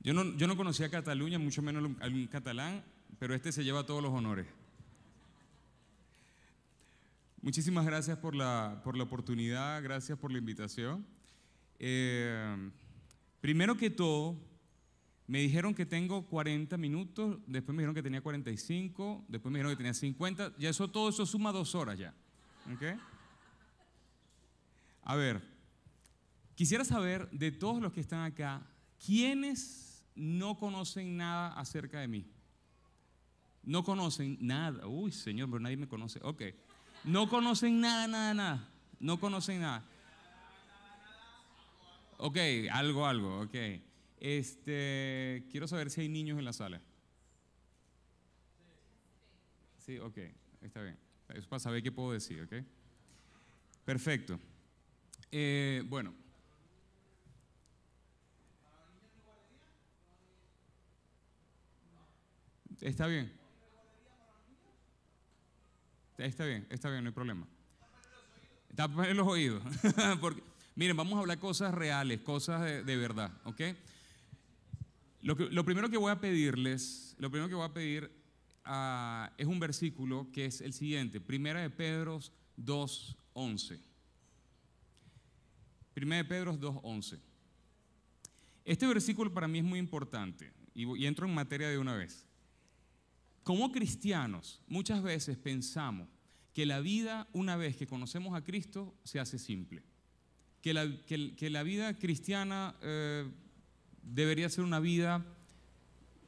Yo no conocía Cataluña, mucho menos algún catalán, pero este se lleva todos los honores. Muchísimas gracias por la oportunidad, gracias por la invitación. Primero que todo, me dijeron que tengo 40 minutos, después me dijeron que tenía 45, después me dijeron que tenía 50, ya todo eso suma 2 horas ya. ¿Okay? A ver, quisiera saber de todos los que están acá, ¿quiénes no conocen nada acerca de mí? No conocen nada. Uy, Señor, pero nadie me conoce. Ok. No conocen nada. No conocen nada. Ok, algo, ok. Quiero saber si hay niños en la sala. Sí, ok, está bien. Es para saber qué puedo decir, ok. Perfecto. Bueno. Está bien. Está bien, no hay problema. Tapen los oídos. Porque, miren, vamos a hablar cosas reales, cosas de verdad, ¿ok? Lo primero que voy a pedir es un versículo que es el siguiente, Primera de Pedro 2:11. Primera de Pedro 2:11. Este versículo para mí es muy importante y entro en materia de una vez. Como cristianos, muchas veces pensamos que la vida, una vez que conocemos a Cristo, se hace simple. Que la vida cristiana debería ser una vida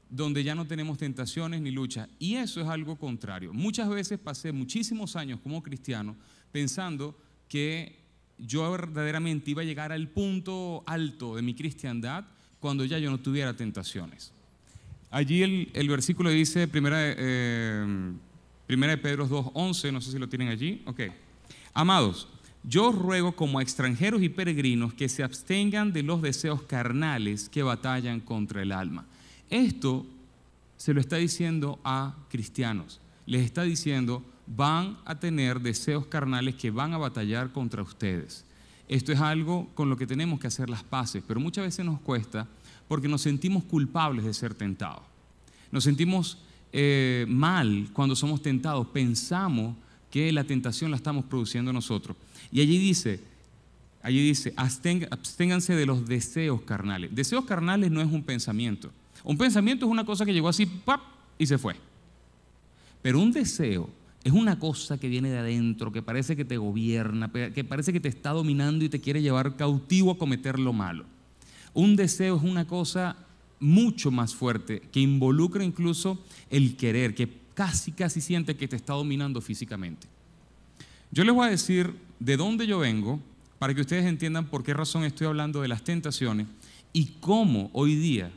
donde ya no tenemos tentaciones ni luchas. Y eso es algo contrario. Muchas veces pasé muchísimos años como cristiano pensando que yo verdaderamente iba a llegar al punto alto de mi cristiandad cuando ya yo no tuviera tentaciones. Allí el versículo dice, primera de Pedro 2:11, no sé si lo tienen allí. Ok. Amados, yo os ruego como extranjeros y peregrinos que se abstengan de los deseos carnales que batallan contra el alma. Esto se lo está diciendo a cristianos. Les está diciendo, van a tener deseos carnales que van a batallar contra ustedes. Esto es algo con lo que tenemos que hacer las paces, pero muchas veces nos cuesta porque nos sentimos culpables de ser tentados. Nos sentimos mal cuando somos tentados. Pensamos que la tentación la estamos produciendo nosotros. Y allí dice, absténganse de los deseos carnales. Deseos carnales no es un pensamiento. Un pensamiento es una cosa que llegó así, ¡pap!, y se fue. Pero un deseo es una cosa que viene de adentro, que parece que te gobierna, que parece que te está dominando y te quiere llevar cautivo a cometer lo malo. Un deseo es una cosa mucho más fuerte, que involucra incluso el querer, que casi siente que te está dominando físicamente. Yo les voy a decir de dónde yo vengo para que ustedes entiendan por qué razón estoy hablando de las tentaciones y cómo hoy día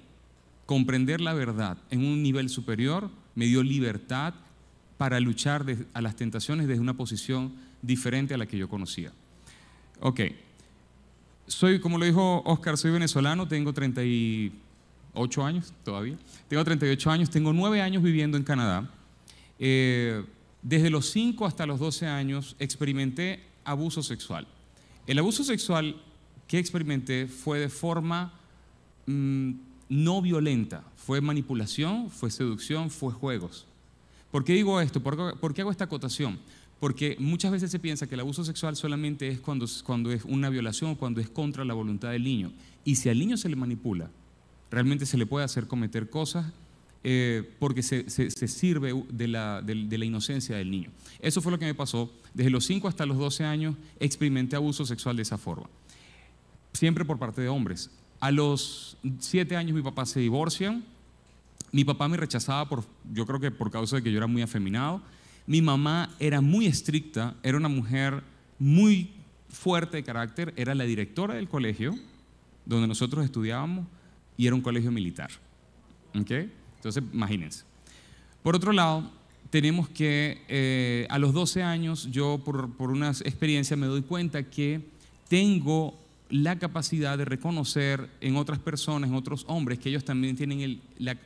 comprender la verdad en un nivel superior me dio libertad para luchar a las tentaciones desde una posición diferente a la que yo conocía. Ok. Como lo dijo Oscar, soy venezolano, tengo 38 años todavía. Tengo 38 años, tengo 9 años viviendo en Canadá. Desde los 5 hasta los 12 años experimenté abuso sexual. El abuso sexual que experimenté fue de forma no violenta, fue manipulación, fue seducción, fue juegos. ¿Por qué digo esto? ¿Por qué hago esta acotación? Porque muchas veces se piensa que el abuso sexual solamente es cuando es una violación o cuando es contra la voluntad del niño. Y si al niño se le manipula, realmente se le puede hacer cometer cosas porque se sirve de la inocencia del niño. Eso fue lo que me pasó. Desde los 5 hasta los 12 años experimenté abuso sexual de esa forma. Siempre por parte de hombres. A los 7 años mi papá se divorcia. Mi papá me rechazaba yo creo que por causa de que yo era muy afeminado. Mi mamá era muy estricta, era una mujer muy fuerte de carácter, era la directora del colegio donde nosotros estudiábamos y era un colegio militar. ¿Okay? Entonces, imagínense. Por otro lado, tenemos que a los 12 años yo por una experiencia me doy cuenta que tengo la capacidad de reconocer en otras personas, en otros hombres, que ellos también tienen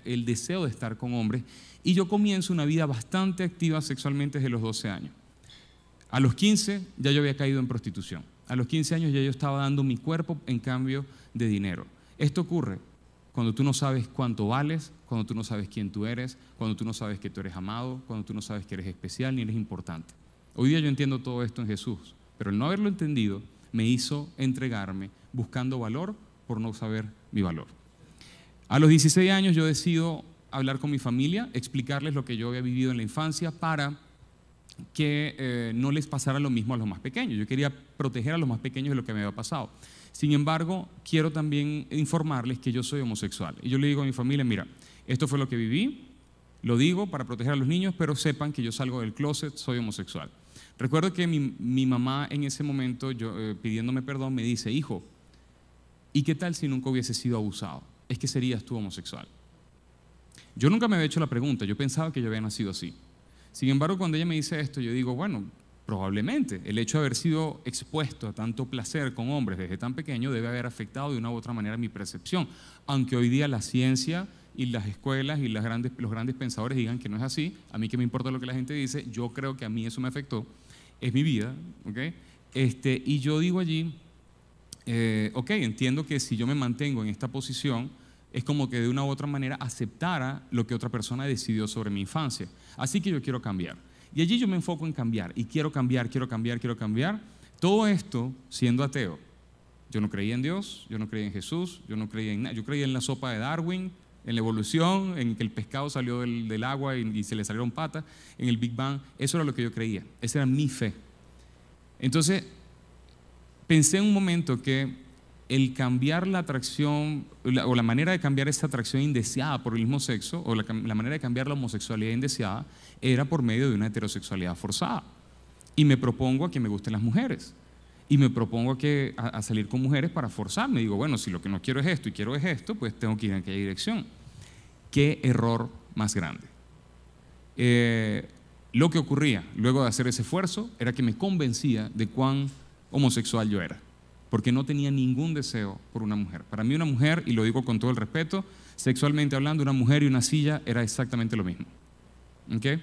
el deseo de estar con hombres. Y yo comienzo una vida bastante activa sexualmente desde los 12 años. A los 15 ya yo había caído en prostitución. A los 15 años ya yo estaba dando mi cuerpo en cambio de dinero. Esto ocurre cuando tú no sabes cuánto vales, cuando tú no sabes quién tú eres, cuando tú no sabes que tú eres amado, cuando tú no sabes que eres especial ni eres importante. Hoy día yo entiendo todo esto en Jesús, pero el no haberlo entendido me hizo entregarme buscando valor por no saber mi valor. A los 16 años yo decido hablar con mi familia, explicarles lo que yo había vivido en la infancia para que no les pasara lo mismo a los más pequeños. Yo quería proteger a los más pequeños de lo que me había pasado. Sin embargo, quiero también informarles que yo soy homosexual. Y yo le digo a mi familia, mira, esto fue lo que viví, lo digo para proteger a los niños, pero sepan que yo salgo del closet, soy homosexual. Recuerdo que mi mamá en ese momento, pidiéndome perdón, me dice, hijo, ¿y qué tal si nunca hubiese sido abusado? Es que serías tú homosexual. Yo nunca me había hecho la pregunta, yo pensaba que yo había nacido así. Sin embargo, cuando ella me dice esto, yo digo, bueno, probablemente el hecho de haber sido expuesto a tanto placer con hombres desde tan pequeño debe haber afectado de una u otra manera mi percepción, aunque hoy día la ciencia y las escuelas y los grandes pensadores digan que no es así. A mí que me importa lo que la gente dice, yo creo que a mí eso me afectó, es mi vida, ¿ok? Y yo digo allí, ok, entiendo que si yo me mantengo en esta posición, es como que de una u otra manera aceptara lo que otra persona decidió sobre mi infancia. Así que yo quiero cambiar. Y allí yo me enfoco en cambiar, y quiero cambiar. Todo esto siendo ateo. Yo no creía en Dios, yo no creía en Jesús, yo no creía en nada. Yo creía en la sopa de Darwin, en la evolución, en que el pescado salió del agua y se le salieron patas, en el Big Bang. Eso era lo que yo creía, esa era mi fe. Entonces, pensé en un momento que el cambiar la atracción, o la manera de cambiar esa atracción indeseada por el mismo sexo, o la manera de cambiar la homosexualidad indeseada, era por medio de una heterosexualidad forzada. Y me propongo a que me gusten las mujeres. Y me propongo a salir con mujeres para forzarme. Digo, bueno, si lo que no quiero es esto y quiero es esto, pues tengo que ir en aquella dirección. ¿Qué error más grande? Lo que ocurría luego de hacer ese esfuerzo era que me convencía de cuán homosexual yo era, porque no tenía ningún deseo por una mujer. Para mí una mujer, y lo digo con todo el respeto, sexualmente hablando, una mujer y una silla era exactamente lo mismo. ¿Okay?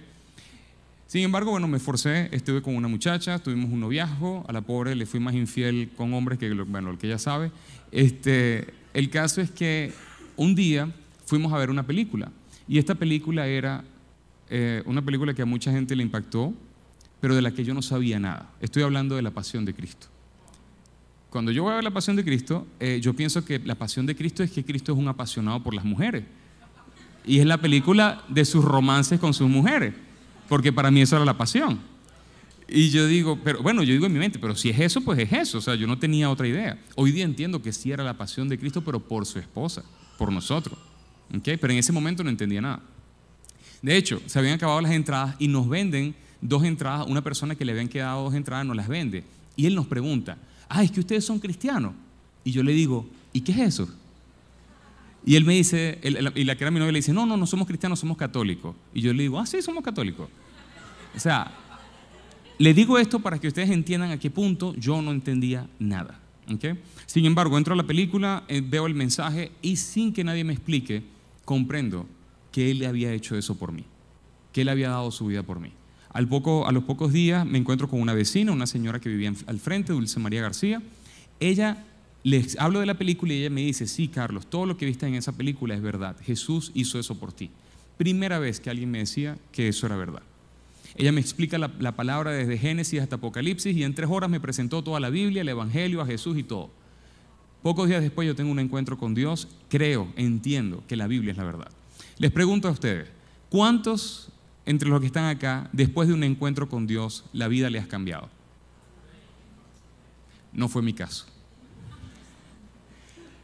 Sin embargo, bueno, me esforcé, estuve con una muchacha, tuvimos un noviazgo, a la pobre le fui más infiel con hombres que, bueno, lo que ella sabe. El caso es que un día fuimos a ver una película, y esta película era una película que a mucha gente le impactó, pero de la que yo no sabía nada. Estoy hablando de La Pasión de Cristo. Cuando yo voy a ver La Pasión de Cristo, yo pienso que la pasión de Cristo es que Cristo es un apasionado por las mujeres. Y es la película de sus romances con sus mujeres, porque para mí eso era la pasión. Y yo digo, pero bueno, yo digo en mi mente, pero si es eso, pues es eso. O sea, yo no tenía otra idea. Hoy día entiendo que sí era la pasión de Cristo, pero por su esposa, por nosotros. ¿Okay? Pero en ese momento no entendía nada. De hecho, se habían acabado las entradas y nos venden 2 entradas. Una persona que le habían quedado 2 entradas nos las vende. Y él nos pregunta, es que ustedes son cristianos. Y yo le digo, ¿y qué es eso? Y él me dice, y la que era mi novia le dice, no somos cristianos, somos católicos. Y yo le digo, sí, somos católicos. O sea, le digo esto para que ustedes entiendan a qué punto yo no entendía nada. ¿Okay? Sin embargo, entro a la película, veo el mensaje y sin que nadie me explique, comprendo que él había hecho eso por mí, que él había dado su vida por mí. A los pocos días me encuentro con una vecina, una señora que vivía al frente, Dulce María García. Ella, les hablo de la película y ella me dice, sí, Carlos, todo lo que viste en esa película es verdad. Jesús hizo eso por ti. Primera vez que alguien me decía que eso era verdad. Ella me explica la palabra desde Génesis hasta Apocalipsis y en 3 horas me presentó toda la Biblia, el Evangelio, a Jesús y todo. Pocos días después yo tengo un encuentro con Dios, entiendo que la Biblia es la verdad. Les pregunto a ustedes, ¿cuántos entre los que están acá, después de un encuentro con Dios, la vida les ha cambiado? No fue mi caso.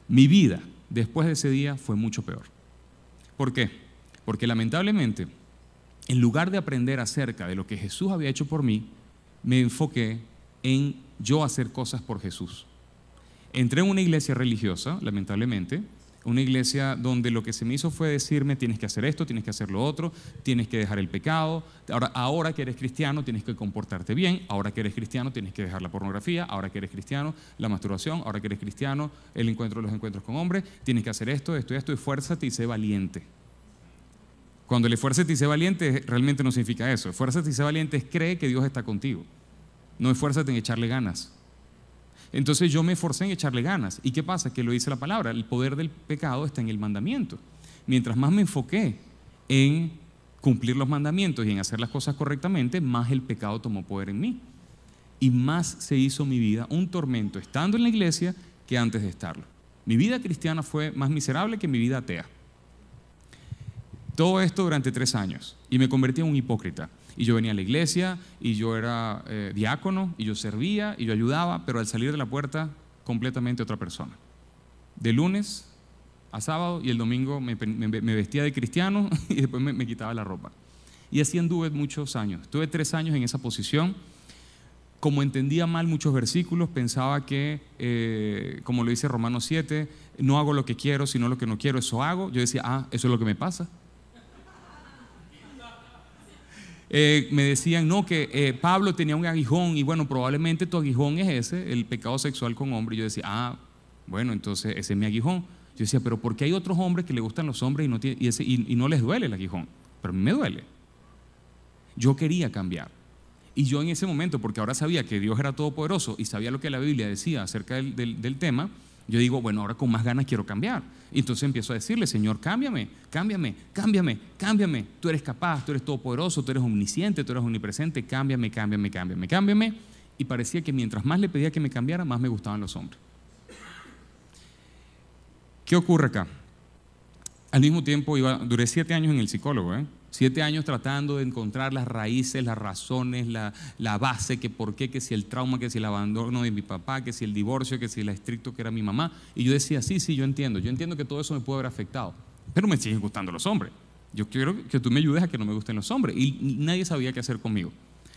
Mi vida, después de ese día, fue mucho peor. ¿Por qué? Porque lamentablemente, en lugar de aprender acerca de lo que Jesús había hecho por mí, me enfoqué en yo hacer cosas por Jesús. Entré en una iglesia religiosa, lamentablemente, una iglesia donde lo que se me hizo fue decirme, tienes que hacer esto, tienes que hacer lo otro, tienes que dejar el pecado, ahora que eres cristiano tienes que comportarte bien, ahora que eres cristiano tienes que dejar la pornografía, ahora que eres cristiano la masturbación, ahora que eres cristiano los encuentros con hombres, tienes que hacer esto, esfuérzate y sé valiente. Cuando el esfuérzate y sé valiente realmente no significa eso. Esfuérzate y sé valiente es cree que Dios está contigo, no esfuérzate en echarle ganas. Entonces yo me esforcé en echarle ganas. ¿Y qué pasa? Que lo dice la palabra, el poder del pecado está en el mandamiento. Mientras más me enfoqué en cumplir los mandamientos y en hacer las cosas correctamente, más el pecado tomó poder en mí. Y más se hizo mi vida un tormento estando en la iglesia que antes de estarlo. Mi vida cristiana fue más miserable que mi vida atea. Todo esto durante 3 años. Y me convertí en un hipócrita. Y yo venía a la iglesia, y yo era diácono, y yo servía, y yo ayudaba, pero al salir de la puerta, completamente otra persona. De lunes a sábado, y el domingo me vestía de cristiano, y después me quitaba la ropa. Y así anduve muchos años. Estuve 3 años en esa posición. Como entendía mal muchos versículos, pensaba que, como lo dice Romanos 7, no hago lo que quiero, sino lo que no quiero, eso hago. Yo decía, eso es lo que me pasa. Me decían, no, que Pablo tenía un aguijón, y bueno, probablemente tu aguijón es ese, el pecado sexual con hombres. Y yo decía, bueno, entonces ese es mi aguijón. Yo decía, pero ¿por qué hay otros hombres que le gustan los hombres y no les duele el aguijón? Pero a mí me duele. Yo quería cambiar. Y yo en ese momento, porque ahora sabía que Dios era todopoderoso y sabía lo que la Biblia decía acerca del tema, yo digo, bueno, ahora con más ganas quiero cambiar. Y entonces empiezo a decirle, Señor, cámbiame, cámbiame, cámbiame, cámbiame. Tú eres capaz, tú eres todopoderoso, tú eres omnisciente, tú eres omnipresente, cámbiame, cámbiame, cámbiame, cámbiame. Y parecía que mientras más le pedía que me cambiara, más me gustaban los hombres. ¿Qué ocurre acá? Al mismo tiempo duré 7 años en el psicólogo, 7 años tratando de encontrar las raíces, las razones, la base, que por qué, que si el trauma, que si el abandono de mi papá, que si el divorcio, que si el estricto que era mi mamá. Y yo decía, sí, yo entiendo que todo eso me puede haber afectado, pero me siguen gustando los hombres. Yo quiero que tú me ayudes a que no me gusten los hombres. Y nadie sabía qué hacer conmigo.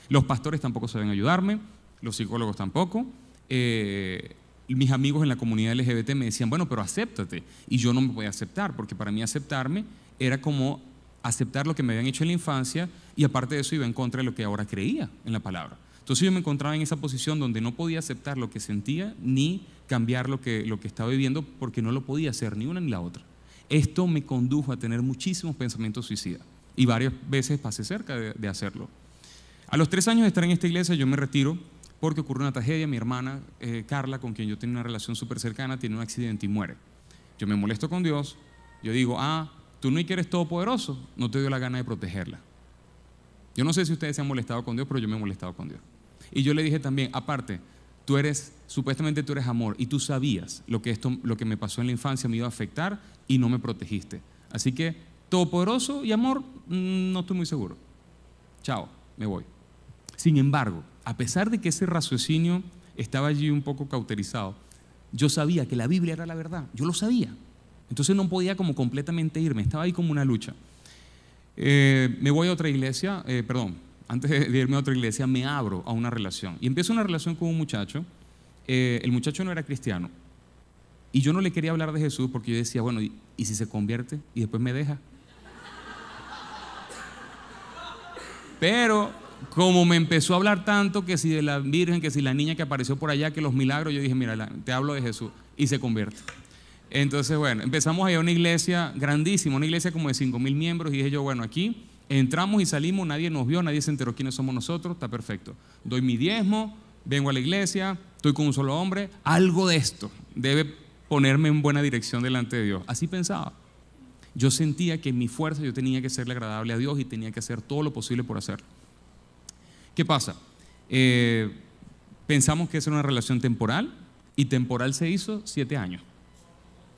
Los pastores tampoco sabían ayudarme, los psicólogos tampoco. Mis amigos en la comunidad LGBT me decían, bueno, pero acéptate. Y yo no me podía aceptar, porque para mí aceptarme era como aceptar lo que me habían hecho en la infancia, y aparte de eso iba en contra de lo que ahora creía en la palabra. Entonces yo me encontraba en esa posición donde no podía aceptar lo que sentía ni cambiar lo que estaba viviendo, porque no lo podía hacer ni una ni la otra. Esto me condujo a tener muchísimos pensamientos suicidas y varias veces pasé cerca de hacerlo. A los 3 años de estar en esta iglesia yo me retiro porque ocurrió una tragedia. Mi hermana Carla, con quien yo tenía una relación súper cercana, tiene un accidente y muere. Yo me molesto con Dios. Yo digo, tú no eres todopoderoso, no te dio la gana de protegerla. Yo no sé si ustedes se han molestado con Dios, pero yo me he molestado con Dios. Y yo le dije también, aparte, supuestamente tú eres amor, y tú sabías lo que me pasó en la infancia me iba a afectar y no me protegiste. Así que, todopoderoso y amor, no estoy muy seguro. Chao, me voy. Sin embargo, a pesar de que ese raciocinio estaba allí un poco cauterizado, yo sabía que la Biblia era la verdad, yo lo sabía. Entonces no podía como completamente irme, estaba ahí como una lucha. Me voy a otra iglesia, antes de irme a otra iglesia me abro a una relación. Y empiezo una relación con un muchacho. El muchacho no era cristiano. Y yo no le quería hablar de Jesús porque yo decía, bueno, ¿y si se convierte y después me deja? Pero como me empezó a hablar tanto, que si de la Virgen, que si la niña que apareció por allá, que los milagros, yo dije, mira, te hablo de Jesús, y se convierte. Entonces, bueno, empezamos a ir a una iglesia grandísima, una iglesia como de 5,000 miembros, y dije yo, bueno, aquí entramos y salimos, nadie nos vio, nadie se enteró quiénes somos nosotros, está perfecto. Doy mi diezmo, vengo a la iglesia, estoy con un solo hombre, algo de esto debe ponerme en buena dirección delante de Dios. Así pensaba. Yo sentía que en mi fuerza yo tenía que serle agradable a Dios y tenía que hacer todo lo posible por hacerlo. ¿Qué pasa? Pensamos que esa era una relación temporal, y temporal se hizo 7 años.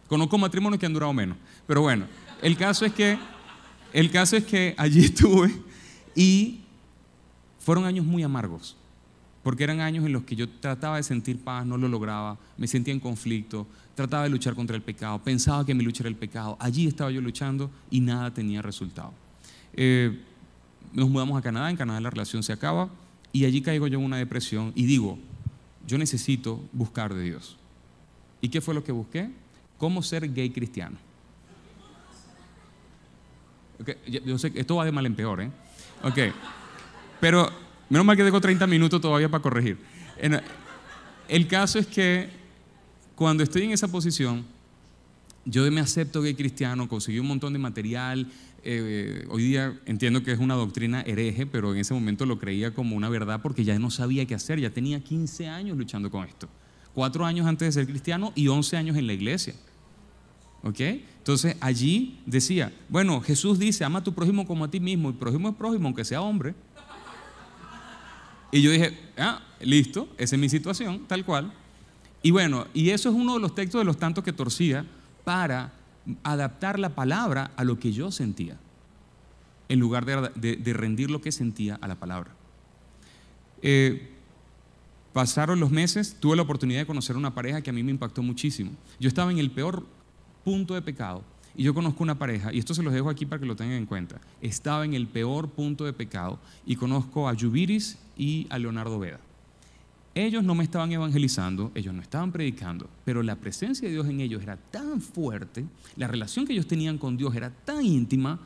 Conozco matrimonios que han durado menos, pero bueno, el caso es que allí estuve, y fueron años muy amargos, porque eran años en los que yo trataba de sentir paz, no lo lograba, me sentía en conflicto, trataba de luchar contra el pecado, pensaba que mi lucha era el pecado, allí estaba yo luchando y nada tenía resultado. Nos mudamos a Canadá, en Canadá la relación se acaba, y allí caigo yo en una depresión y digo, yo necesito buscar de Dios. ¿Y qué fue lo que busqué? ¿Cómo ser gay cristiano? Okay, yo sé que esto va de mal en peor, Okay. Pero menos mal que tengo 30 minutos todavía para corregir. El caso es que cuando estoy en esa posición, yo me acepto gay cristiano, conseguí un montón de material. Hoy día entiendo que es una doctrina hereje, pero en ese momento lo creía como una verdad porque ya no sabía qué hacer, ya tenía 15 años luchando con esto. 4 años antes de ser cristiano y 11 años en la iglesia. ¿Ok? Entonces allí decía, bueno, Jesús dice, ama a tu prójimo como a ti mismo, y prójimo es prójimo, aunque sea hombre. Y yo dije, listo, esa es mi situación, tal cual. Y bueno, y eso es uno de los textos de los tantos que torcía para adaptar la palabra a lo que yo sentía, en lugar de rendir lo que sentía a la palabra. Pasaron los meses, tuve la oportunidad de conocer una pareja que a mí me impactó muchísimo. Yo estaba en el peor punto de pecado y yo conozco una pareja, y esto se los dejo aquí para que lo tengan en cuenta. Estaba en el peor punto de pecado y conozco a Yubiris y a Leonardo Veda. Ellos no me estaban evangelizando, ellos no estaban predicando, pero la presencia de Dios en ellos era tan fuerte, la relación que ellos tenían con Dios era tan íntima,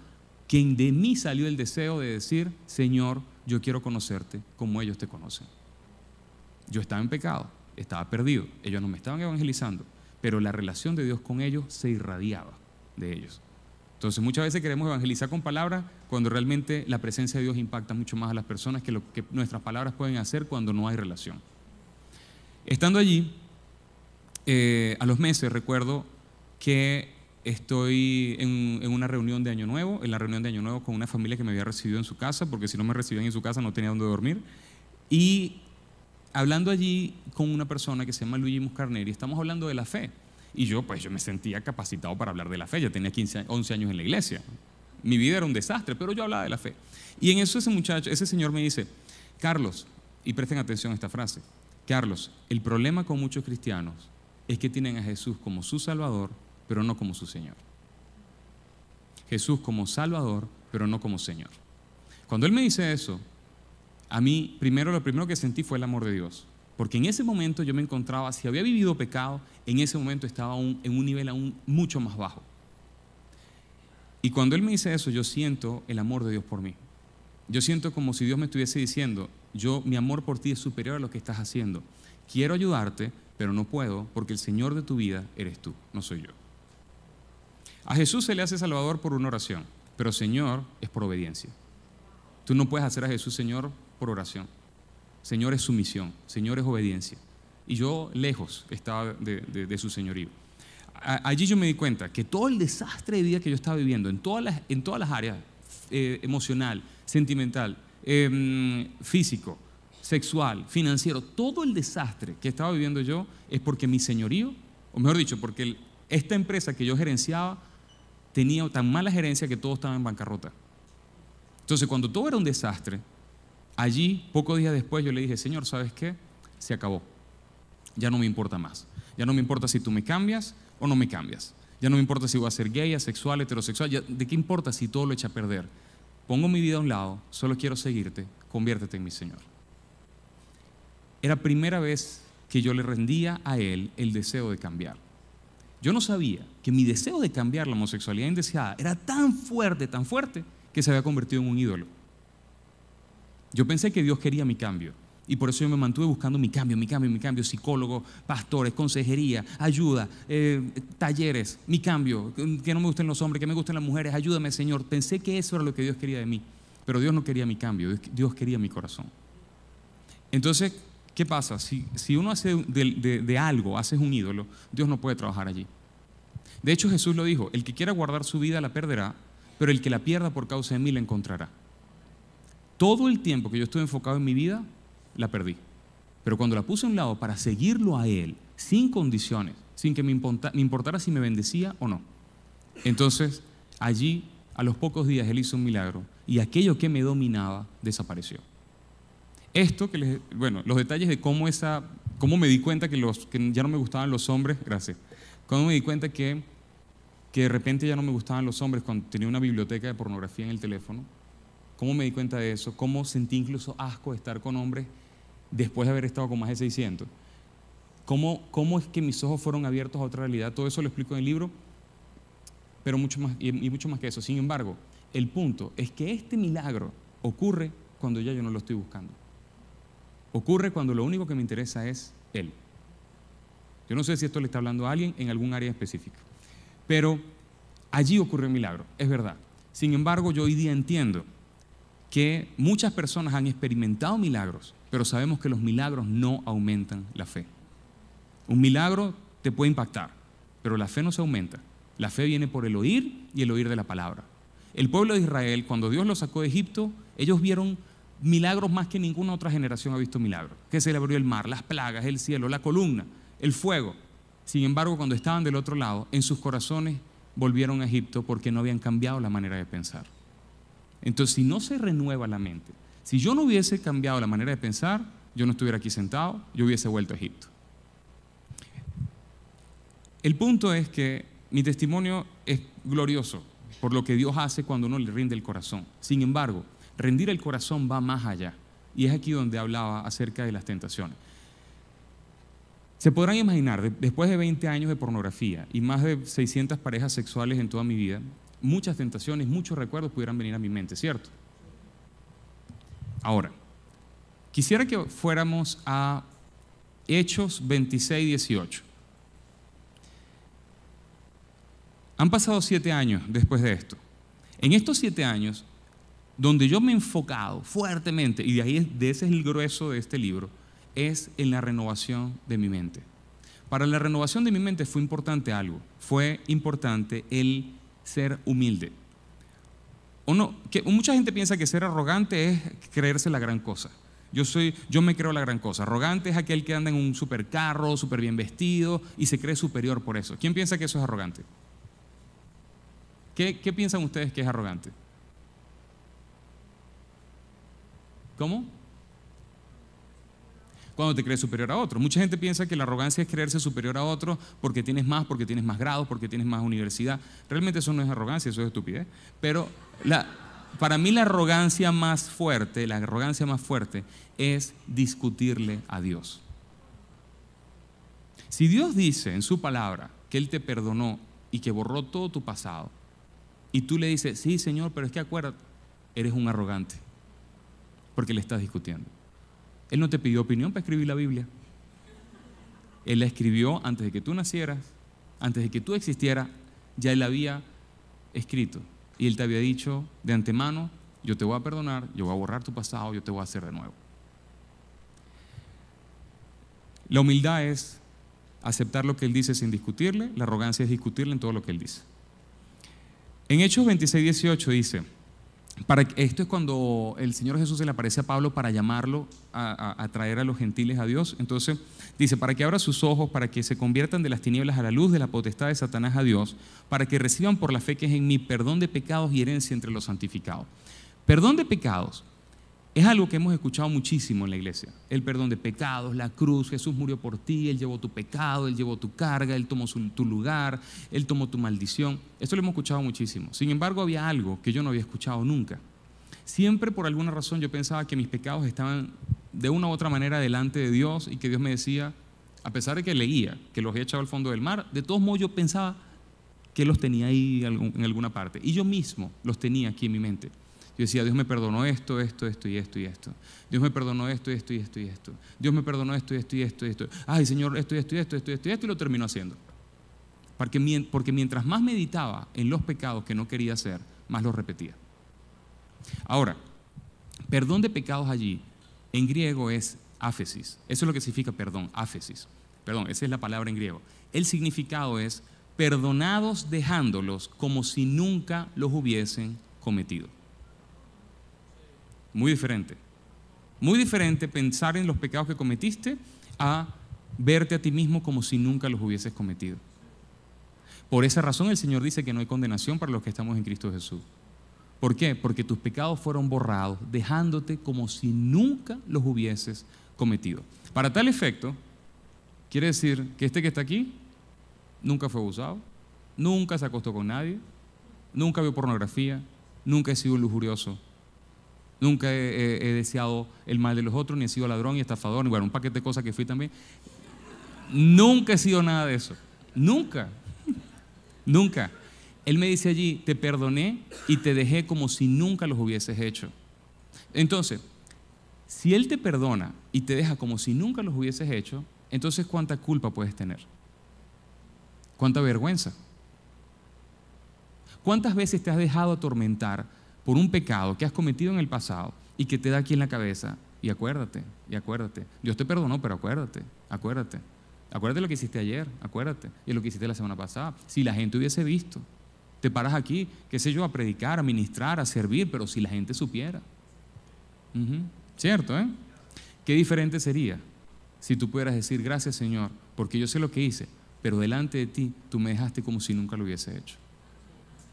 que de mí salió el deseo de decir, Señor, yo quiero conocerte como ellos te conocen. Yo estaba en pecado, estaba perdido, ellos no me estaban evangelizando, pero la relación de Dios con ellos se irradiaba de ellos. Entonces muchas veces queremos evangelizar con palabras cuando realmente la presencia de Dios impacta mucho más a las personas que lo que nuestras palabras pueden hacer cuando no hay relación. Estando allí, a los meses recuerdo que estoy en una reunión de Año Nuevo, en la reunión de Año Nuevo con una familia que me había recibido en su casa, porque si no me recibían en su casa no tenía dónde dormir, y hablando allí con una persona que se llama Luigi Muscarneri, estamos hablando de la fe, y yo me sentía capacitado para hablar de la fe, ya tenía 11 años en la iglesia, mi vida era un desastre, pero yo hablaba de la fe, y en eso ese señor me dice, Carlos, y presten atención a esta frase, Carlos, el problema con muchos cristianos es que tienen a Jesús como su Salvador, pero no como su Señor. Jesús como Salvador, pero no como Señor. Cuando él me dice eso, a mí lo primero que sentí fue el amor de Dios, porque en ese momento yo me encontraba, si había vivido pecado, en ese momento estaba en un nivel aún mucho más bajo. Y cuando él me dice eso, yo siento el amor de Dios por mí. Yo siento como si Dios me estuviese diciendo, mi amor por ti es superior a lo que estás haciendo. Quiero ayudarte, pero no puedo, porque el Señor de tu vida eres tú, no soy yo. A Jesús se le hace Salvador por una oración, pero Señor es por obediencia. Tú no puedes hacer a Jesús Señor por oración. Señor es sumisión, Señor es obediencia. Y yo lejos estaba de su señorío. Allí yo me di cuenta que todo el desastre de vida que yo estaba viviendo, en todas las áreas, emocional, sentimental, físico, sexual, financiero, todo el desastre que estaba viviendo yo es porque mi señorío, o mejor dicho, porque esta empresa que yo gerenciaba tenía tan mala gerencia que todo estaba en bancarrota. Entonces, cuando todo era un desastre, allí, pocos días después, yo le dije, Señor, ¿sabes qué? Se acabó. Ya no me importa más. Ya no me importa si tú me cambias o no me cambias. Ya no me importa si voy a ser gay, asexual, heterosexual. ¿De qué importa si todo lo echa a perder? Pongo mi vida a un lado, solo quiero seguirte, conviértete en mi Señor. Era la primera vez que yo le rendía a Él el deseo de cambiar. Yo no sabía que mi deseo de cambiar la homosexualidad indeseada era tan fuerte, que se había convertido en un ídolo. Yo pensé que Dios quería mi cambio y por eso yo me mantuve buscando mi cambio, psicólogo, pastores, consejería, ayuda, talleres, mi cambio, que no me gusten los hombres, que me gusten las mujeres, ayúdame Señor. Pensé que eso era lo que Dios quería de mí, pero Dios no quería mi cambio, Dios quería mi corazón. Entonces, ¿qué pasa? Si uno hace de algo, haces un ídolo, Dios no puede trabajar allí. De hecho, Jesús lo dijo, el que quiera guardar su vida la perderá, pero el que la pierda por causa de mí la encontrará. Todo el tiempo que yo estuve enfocado en mi vida, la perdí. Pero cuando la puse a un lado para seguirlo a Él, sin condiciones, sin que me importara si me bendecía o no. Entonces, allí, a los pocos días, Él hizo un milagro y aquello que me dominaba desapareció. Esto, los detalles de cómo me di cuenta que ya no me gustaban los hombres, gracias. Cómo me di cuenta que de repente ya no me gustaban los hombres cuando tenía una biblioteca de pornografía en el teléfono. Cómo me di cuenta de eso, cómo sentí incluso asco de estar con hombres después de haber estado con más de 600. Cómo es que mis ojos fueron abiertos a otra realidad. Todo eso lo explico en el libro, pero mucho más, y mucho más que eso. Sin embargo, el punto es que este milagro ocurre cuando ya yo no lo estoy buscando. Ocurre cuando lo único que me interesa es Él. Yo no sé si esto le está hablando a alguien en algún área específica, pero allí ocurre el milagro, es verdad. Sin embargo, yo hoy día entiendo que muchas personas han experimentado milagros, pero sabemos que los milagros no aumentan la fe. Un milagro te puede impactar, pero la fe no se aumenta. La fe viene por el oír y el oír de la palabra. El pueblo de Israel, cuando Dios los sacó de Egipto, ellos vieron milagros más que ninguna otra generación ha visto milagros. Que se le abrió el mar, las plagas, el cielo, la columna, el fuego. Sin embargo, cuando estaban del otro lado, en sus corazones volvieron a Egipto porque no habían cambiado la manera de pensar. Entonces, si no se renueva la mente, si yo no hubiese cambiado la manera de pensar, yo no estuviera aquí sentado, yo hubiese vuelto a Egipto. El punto es que mi testimonio es glorioso por lo que Dios hace cuando uno le rinde el corazón. Sin embargo, rendir el corazón va más allá. Y es aquí donde hablaba acerca de las tentaciones. Se podrán imaginar, después de 20 años de pornografía y más de 600 parejas sexuales en toda mi vida, muchas tentaciones, muchos recuerdos pudieran venir a mi mente, ¿cierto? Ahora, quisiera que fuéramos a Hechos 26, 18. Han pasado 7 años después de esto. En estos 7 años, donde yo me he enfocado fuertemente, y de ese es el grueso de este libro, es en la renovación de mi mente. Para la renovación de mi mente fue importante algo. Fue importante el ser humilde. Mucha gente piensa que ser arrogante es creerse la gran cosa. Yo me creo la gran cosa. Arrogante es aquel que anda en un supercarro, súper bien vestido y se cree superior por eso. ¿Quién piensa que eso es arrogante? ¿Qué piensan ustedes que es arrogante? ¿Cómo? Cuando te crees superior a otro. Mucha gente piensa que la arrogancia es creerse superior a otro porque tienes más grados, porque tienes más universidad. Realmente eso no es arrogancia, eso es estupidez. Pero para mí la arrogancia más fuerte es discutirle a Dios. Si Dios dice en su palabra que Él te perdonó y que borró todo tu pasado, y tú le dices, sí, Señor, pero es que acuérdate, eres un arrogante, porque le estás discutiendo. Él no te pidió opinión para escribir la Biblia. Él la escribió antes de que tú nacieras, antes de que tú existieras, ya Él la había escrito. Y Él te había dicho de antemano, yo te voy a perdonar, yo voy a borrar tu pasado, yo te voy a hacer de nuevo. La humildad es aceptar lo que Él dice sin discutirle, la arrogancia es discutirle en todo lo que Él dice. En Hechos 26, 18 dice, esto es cuando el Señor Jesús se le aparece a Pablo para llamarlo a traer a los gentiles a Dios. Entonces dice, para que abra sus ojos, para que se conviertan de las tinieblas a la luz, de la potestad de Satanás a Dios, para que reciban por la fe que es en mí perdón de pecados y herencia entre los santificados. Perdón de pecados es algo que hemos escuchado muchísimo en la iglesia. El perdón de pecados, la cruz, Jesús murió por ti, Él llevó tu pecado, Él llevó tu carga, Él tomó tu lugar, Él tomó tu maldición. Esto lo hemos escuchado muchísimo. Sin embargo, había algo que yo no había escuchado nunca. Siempre por alguna razón yo pensaba que mis pecados estaban de una u otra manera delante de Dios y que Dios me decía, a pesar de que leía que los había echado al fondo del mar, de todos modos yo pensaba que los tenía ahí en alguna parte. Y yo mismo los tenía aquí en mi mente. Yo decía, Dios me perdonó esto y esto y esto. Dios me perdonó esto y esto y esto y esto. Dios me perdonó esto y esto y esto y esto. Ay, Señor, esto y esto y esto y esto y esto, y lo terminó haciendo. Porque mientras más meditaba en los pecados que no quería hacer, más los repetía. Ahora, perdón de pecados allí, en griego es áfesis. Eso es lo que significa perdón, áfesis. Perdón, esa es la palabra en griego. El significado es perdonados dejándolos como si nunca los hubiesen cometido. Muy diferente. Muy diferente pensar en los pecados que cometiste a verte a ti mismo como si nunca los hubieses cometido. Por esa razón el Señor dice que no hay condenación para los que estamos en Cristo Jesús. ¿Por qué? Porque tus pecados fueron borrados, dejándote como si nunca los hubieses cometido. Para tal efecto, quiere decir que este que está aquí nunca fue abusado, nunca se acostó con nadie, nunca vio pornografía, nunca he sido un lujurioso, nunca he deseado el mal de los otros, ni he sido ladrón ni estafador, ni bueno, un paquete de cosas que fui también. Nunca he sido nada de eso. Nunca. Nunca. Él me dice allí, te perdoné y te dejé como si nunca los hubieses hecho. Entonces, si Él te perdona y te deja como si nunca los hubieses hecho, entonces ¿cuánta culpa puedes tener? ¿Cuánta vergüenza? ¿Cuántas veces te has dejado atormentar por un pecado que has cometido en el pasado y que te da aquí en la cabeza? Y acuérdate, Dios te perdonó, pero acuérdate. Acuérdate lo que hiciste ayer, acuérdate, y lo que hiciste la semana pasada. Si la gente hubiese visto, te paras aquí, qué sé yo, a predicar, a ministrar, a servir, pero si la gente supiera. ¿Cierto, eh? Qué diferente sería si tú pudieras decir, gracias Señor, porque yo sé lo que hice, pero delante de ti tú me dejaste como si nunca lo hubiese hecho.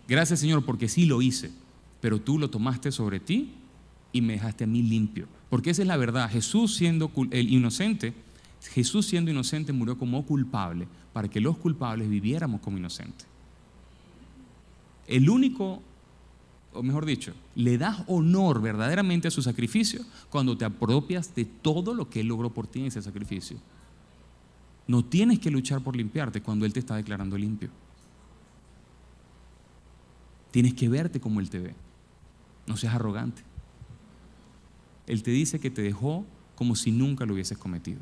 Gracias Señor, porque sí lo hice, pero tú lo tomaste sobre ti y me dejaste a mí limpio. Porque esa es la verdad. Jesús siendo inocente murió como culpable para que los culpables viviéramos como inocentes. El único, o mejor dicho, le das honor verdaderamente a su sacrificio cuando te apropias de todo lo que Él logró por ti en ese sacrificio. No tienes que luchar por limpiarte cuando Él te está declarando limpio. Tienes que verte como Él te ve. No seas arrogante. Él te dice que te dejó como si nunca lo hubieses cometido.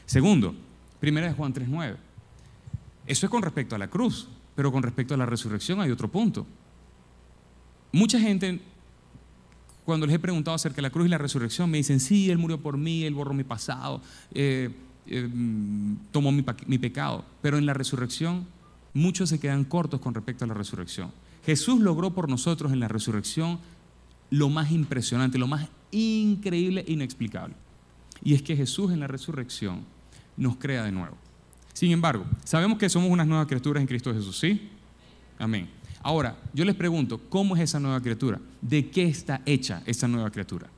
Segundo, 1 Juan 3:9. Eso es con respecto a la cruz, pero con respecto a la resurrección hay otro punto. Mucha gente, cuando les he preguntado acerca de la cruz y la resurrección, me dicen, sí, Él murió por mí, Él borró mi pasado, tomó mi pecado. Pero en la resurrección, muchos se quedan cortos con respecto a la resurrección. Jesús logró por nosotros en la resurrección lo más impresionante, lo más increíble e inexplicable. Y es que Jesús en la resurrección nos crea de nuevo. Sin embargo, sabemos que somos unas nuevas criaturas en Cristo Jesús, ¿sí? Amén. Ahora, yo les pregunto, ¿cómo es esa nueva criatura? ¿De qué está hecha esa nueva criatura?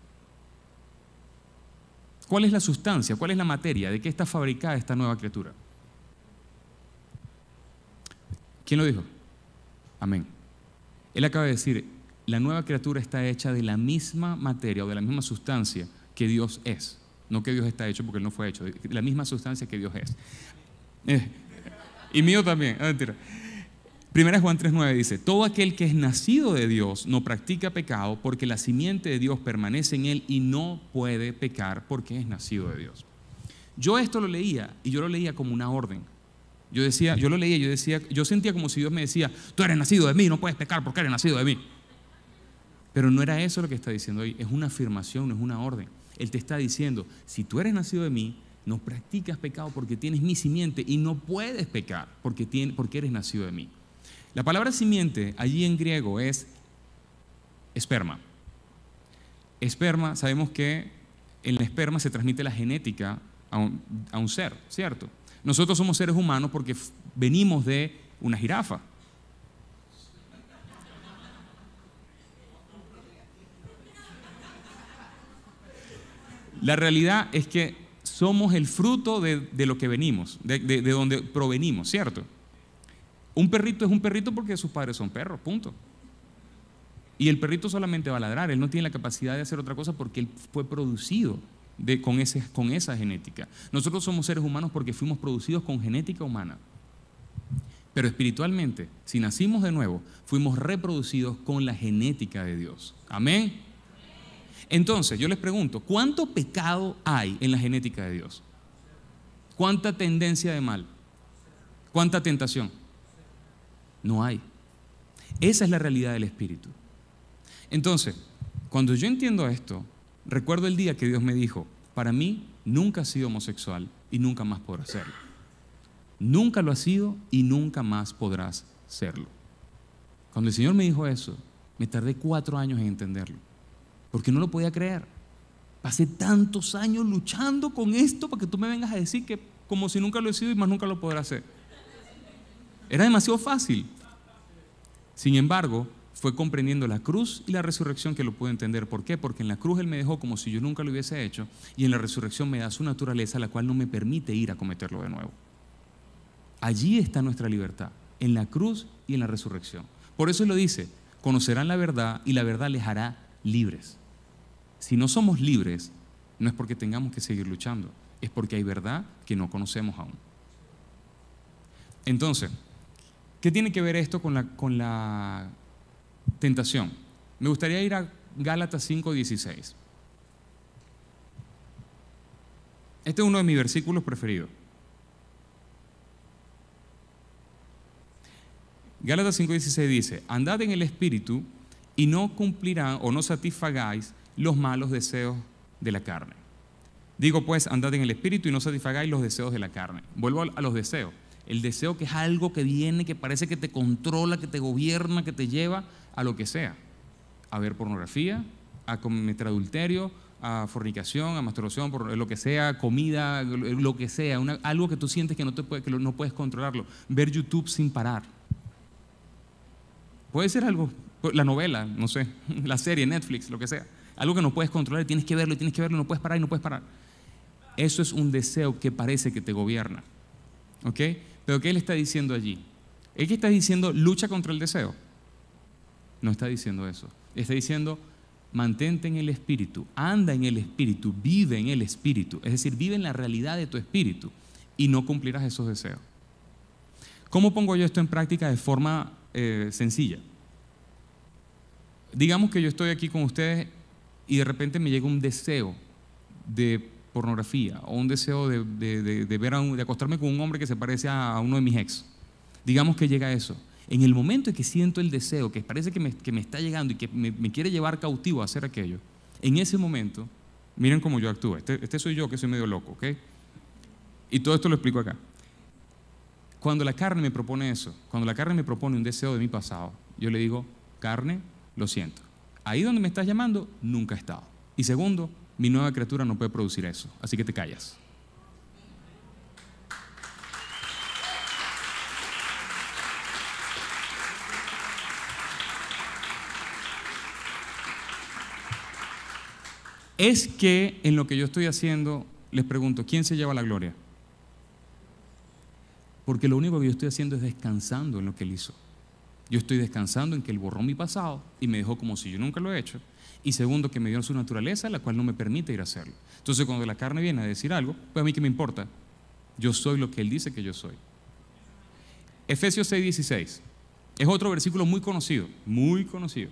¿Cuál es la sustancia? ¿Cuál es la materia? ¿De qué está fabricada esta nueva criatura? ¿Quién lo dijo? Amén. Él acaba de decir, la nueva criatura está hecha de la misma materia o de la misma sustancia que Dios es. No que Dios está hecho porque Él no fue hecho, de la misma sustancia que Dios es. Y mío también, mentira. 1 Juan 3:9 dice, todo aquel que es nacido de Dios no practica pecado porque la simiente de Dios permanece en él y no puede pecar porque es nacido de Dios. Yo esto lo leía y yo lo leía como una orden. Yo lo leía y yo sentía como si Dios me decía, tú eres nacido de mí, no puedes pecar porque eres nacido de mí. Pero no era eso lo que está diciendo hoy, es una afirmación, no es una orden. Él te está diciendo, si tú eres nacido de mí, no practicas pecado porque tienes mi simiente y no puedes pecar porque eres nacido de mí. La palabra simiente allí en griego es esperma. Esperma, sabemos que en la esperma se transmite la genética a un ser, ¿cierto? Nosotros somos seres humanos porque venimos de una jirafa. La realidad es que somos el fruto de lo que venimos, de donde provenimos, ¿cierto? Un perrito es un perrito porque sus padres son perros, punto. Y el perrito solamente va a ladrar, él no tiene la capacidad de hacer otra cosa porque él fue producido con esa genética. Nosotros somos seres humanos porque fuimos producidos con genética humana. Pero espiritualmente, si nacimos de nuevo, fuimos reproducidos con la genética de Dios. Amén. Entonces, yo les pregunto, ¿cuánto pecado hay en la genética de Dios? ¿Cuánta tendencia de mal? ¿Cuánta tentación? No hay. Esa es la realidad del Espíritu. Entonces, cuando yo entiendo esto, recuerdo el día que Dios me dijo, para mí nunca has sido homosexual y nunca más podrás serlo. Nunca lo has sido y nunca más podrás serlo. Cuando el Señor me dijo eso, me tardé 4 años en entenderlo, porque no lo podía creer. Pasé tantos años luchando con esto para que tú me vengas a decir que como si nunca lo he sido y más nunca lo podrás hacer. Era demasiado fácil. Sin embargo, fue comprendiendo la cruz y la resurrección que lo pude entender. ¿Por qué? Porque en la cruz Él me dejó como si yo nunca lo hubiese hecho y en la resurrección me da su naturaleza, la cual no me permite ir a cometerlo de nuevo. Allí está nuestra libertad, en la cruz y en la resurrección. Por eso Él lo dice, conocerán la verdad y la verdad les hará libres. Si no somos libres, no es porque tengamos que seguir luchando, es porque hay verdad que no conocemos aún. Entonces, ¿qué tiene que ver esto con la tentación? Me gustaría ir a Gálatas 5:16. Este es uno de mis versículos preferidos. Gálatas 5:16 dice, andad en el Espíritu y no cumplirán o no satisfagáis los malos deseos de la carne. Digo pues, andad en el Espíritu y no satisfagáis los deseos de la carne. Vuelvo a los deseos. El deseo, que es algo que viene, que parece que te controla, que te gobierna, que te lleva a lo que sea. A ver pornografía, a cometer adulterio, a fornicación, a masturbación, por lo que sea, comida, lo que sea, algo que tú sientes que no puedes controlarlo. Ver YouTube sin parar. Puede ser algo, la novela, no sé, la serie, Netflix, lo que sea. Algo que no puedes controlar, tienes que verlo, no puedes parar y no puedes parar. Eso es un deseo que parece que te gobierna. ¿Ok? Pero ¿qué él está diciendo allí? ¿Es que está diciendo lucha contra el deseo? No está diciendo eso. Está diciendo mantente en el Espíritu, anda en el Espíritu, vive en el Espíritu. Es decir, vive en la realidad de tu Espíritu y no cumplirás esos deseos. ¿Cómo pongo yo esto en práctica de forma sencilla? Digamos que yo estoy aquí con ustedes y de repente me llega un deseo de pornografía o un deseo de acostarme con un hombre que se parece a uno de mis ex. Digamos que llega eso. En el momento en que siento el deseo, que parece que me está llegando y que me quiere llevar cautivo a hacer aquello, en ese momento, miren cómo yo actúo. Este soy yo, que soy medio loco, ¿ok? Y todo esto lo explico acá. Cuando la carne me propone eso, cuando la carne me propone un deseo de mi pasado, yo le digo, carne, lo siento. Ahí donde me estás llamando, nunca he estado. Y segundo, mi nueva criatura no puede producir eso, así que te callas. Es que en lo que yo estoy haciendo, les pregunto, ¿quién se lleva la gloria? Porque lo único que yo estoy haciendo es descansando en lo que Él hizo. Yo estoy descansando en que Él borró mi pasado y me dejó como si yo nunca lo he hecho. Y segundo, que me dio su naturaleza, la cual no me permite ir a hacerlo. Entonces, cuando la carne viene a decir algo, pues a mí qué me importa. Yo soy lo que Él dice que yo soy. Efesios 6:16. Es otro versículo muy conocido, muy conocido.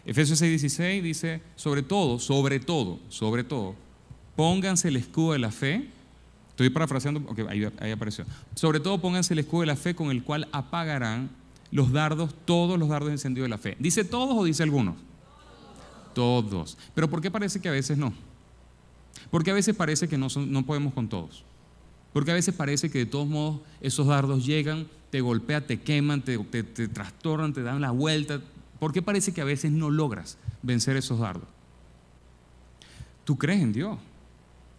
Efesios 6:16 dice, sobre todo, pónganse el escudo de la fe. Estoy parafraseando, ok, ahí apareció. Sobre todo, pónganse el escudo de la fe con el cual apagarán los dardos, todos los dardos encendidos de la fe. ¿Dice todos o dice algunos? Todos. Pero ¿por qué parece que a veces no? Porque a veces parece que no podemos con todos. Porque a veces parece que de todos modos esos dardos llegan, te golpean, te queman, te trastornan, te dan la vuelta. ¿Por qué parece que a veces no logras vencer esos dardos? Tú crees en Dios.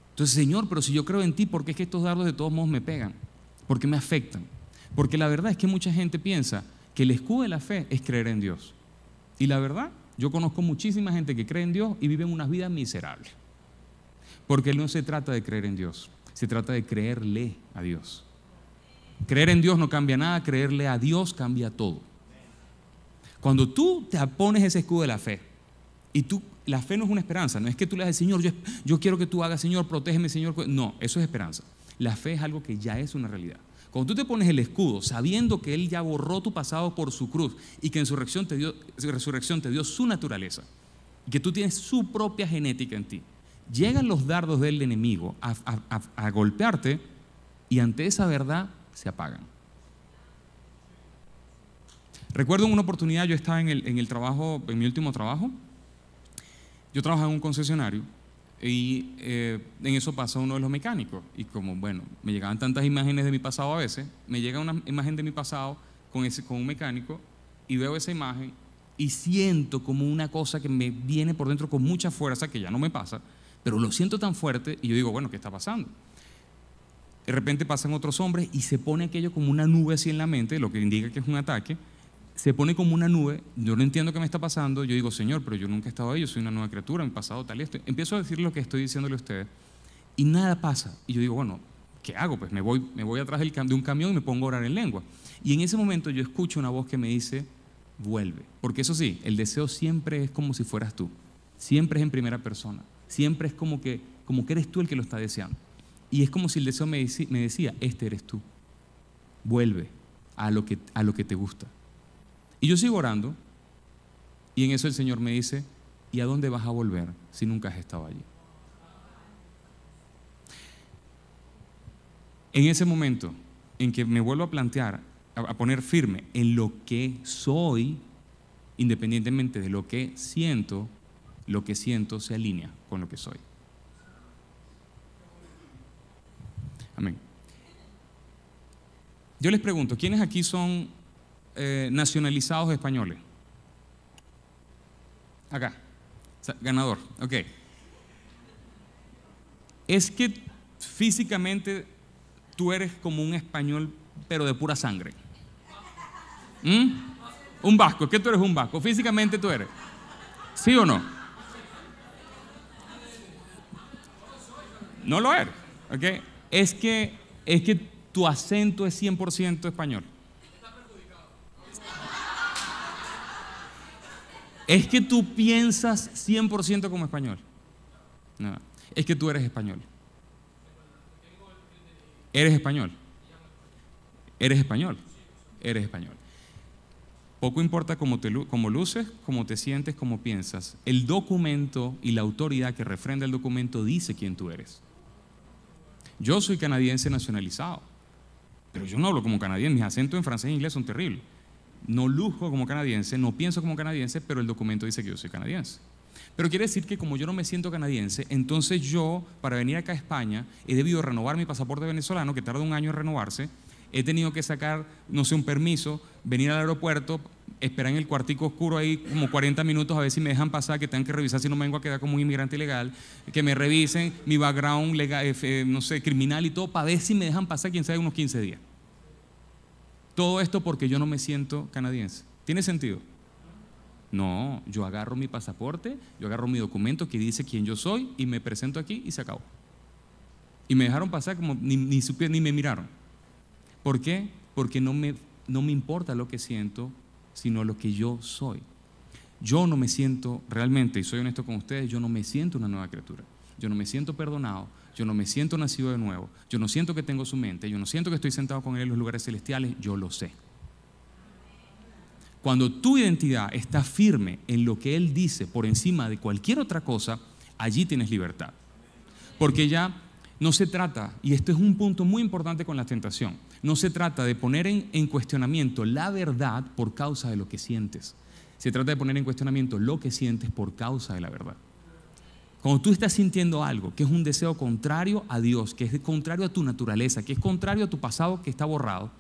Entonces, Señor, pero si yo creo en ti, ¿por qué es que estos dardos de todos modos me pegan? ¿Por qué me afectan? Porque la verdad es que mucha gente piensa que el escudo de la fe es creer en Dios. Y la verdad, yo conozco muchísima gente que cree en Dios y viven unas vidas miserables. Porque no se trata de creer en Dios, se trata de creerle a Dios. Creer en Dios no cambia nada, creerle a Dios cambia todo. Cuando tú te pones ese escudo de la fe, y la fe no es una esperanza, no es que tú le dices, Señor, yo quiero que tú hagas, Señor, protégeme, Señor. No, eso es esperanza. La fe es algo que ya es una realidad. Cuando tú te pones el escudo, sabiendo que Él ya borró tu pasado por su cruz y que en su resurrección te dio su naturaleza, y que tú tienes su propia genética en ti, llegan los dardos del enemigo a golpearte y ante esa verdad se apagan. Recuerdo en una oportunidad, yo estaba en el trabajo, en mi último trabajo, yo trabajaba en un concesionario y en eso pasa uno de los mecánicos y como, bueno, me llegaban tantas imágenes de mi pasado a veces, me llega una imagen de mi pasado con un mecánico y veo esa imagen y siento como una cosa que me viene por dentro con mucha fuerza, que ya no me pasa, pero lo siento tan fuerte y yo digo, bueno, ¿qué está pasando? De repente pasan otros hombres y se pone aquello como una nube así en la mente, lo que indica que es un ataque. Se pone como una nube, yo no entiendo qué me está pasando, yo digo, Señor, pero yo nunca he estado ahí, yo soy una nueva criatura, mi pasado tal y esto. Empiezo a decir lo que estoy diciéndole a ustedes y nada pasa. Y yo digo, bueno, ¿qué hago? Pues me voy atrás de un camión y me pongo a orar en lengua. Y en ese momento yo escucho una voz que me dice, vuelve. Porque eso sí, el deseo siempre es como si fueras tú, siempre es en primera persona, siempre es como que eres tú el que lo está deseando. Y es como si el deseo me decía, este eres tú, vuelve a lo que te gusta. Y yo sigo orando y en eso el Señor me dice, ¿y a dónde vas a volver si nunca has estado allí? En ese momento en que me vuelvo a plantear, a poner firme en lo que soy, independientemente de lo que siento se alinea con lo que soy. Amén. Yo les pregunto, ¿quiénes aquí son nacionalizados españoles? Acá. Ganador. Ok. Es que físicamente tú eres como un español, pero de pura sangre. Un vasco. ¿Qué tú eres un vasco? Físicamente tú eres. ¿Sí o no? No lo eres. ¿Ok? Es que tu acento es 100% español. Es que tú piensas 100% como español. No, es que tú eres español. Eres español. Eres español. Eres español. Poco importa cómo luces, cómo te sientes, cómo piensas. El documento y la autoridad que refrenda el documento dice quién tú eres. Yo soy canadiense nacionalizado, pero yo no hablo como canadiense. Mis acentos en francés e inglés son terribles. No luzco como canadiense, no pienso como canadiense, pero el documento dice que yo soy canadiense. Pero quiere decir que como yo no me siento canadiense, entonces yo, para venir acá a España, he debido renovar mi pasaporte venezolano, que tarda un año en renovarse. He tenido que sacar, no sé, un permiso, venir al aeropuerto, esperar en el cuartico oscuro ahí como 40 minutos a ver si me dejan pasar, que tengan que revisar si no me vengo a quedar como un inmigrante ilegal, que me revisen mi background legal, no sé, criminal y todo, para ver si me dejan pasar, quién sabe, unos 15 días. Todo esto porque yo no me siento canadiense. ¿Tiene sentido? No, yo agarro mi pasaporte, yo agarro mi documento que dice quién yo soy y me presento aquí y se acabó. Y me dejaron pasar como ni me miraron. ¿Por qué? Porque no me importa lo que siento, sino lo que yo soy. Yo no me siento realmente, y soy honesto con ustedes, yo no me siento una nueva criatura. Yo no me siento perdonado, yo no me siento nacido de nuevo, yo no siento que tengo su mente, yo no siento que estoy sentado con Él en los lugares celestiales, yo lo sé. Cuando tu identidad está firme en lo que Él dice por encima de cualquier otra cosa, allí tienes libertad. Porque ya no se trata, y esto es un punto muy importante con la tentación, no se trata de poner en cuestionamiento la verdad por causa de lo que sientes. Se trata de poner en cuestionamiento lo que sientes por causa de la verdad. Cuando tú estás sintiendo algo que es un deseo contrario a Dios, que es contrario a tu naturaleza, que es contrario a tu pasado que está borrado,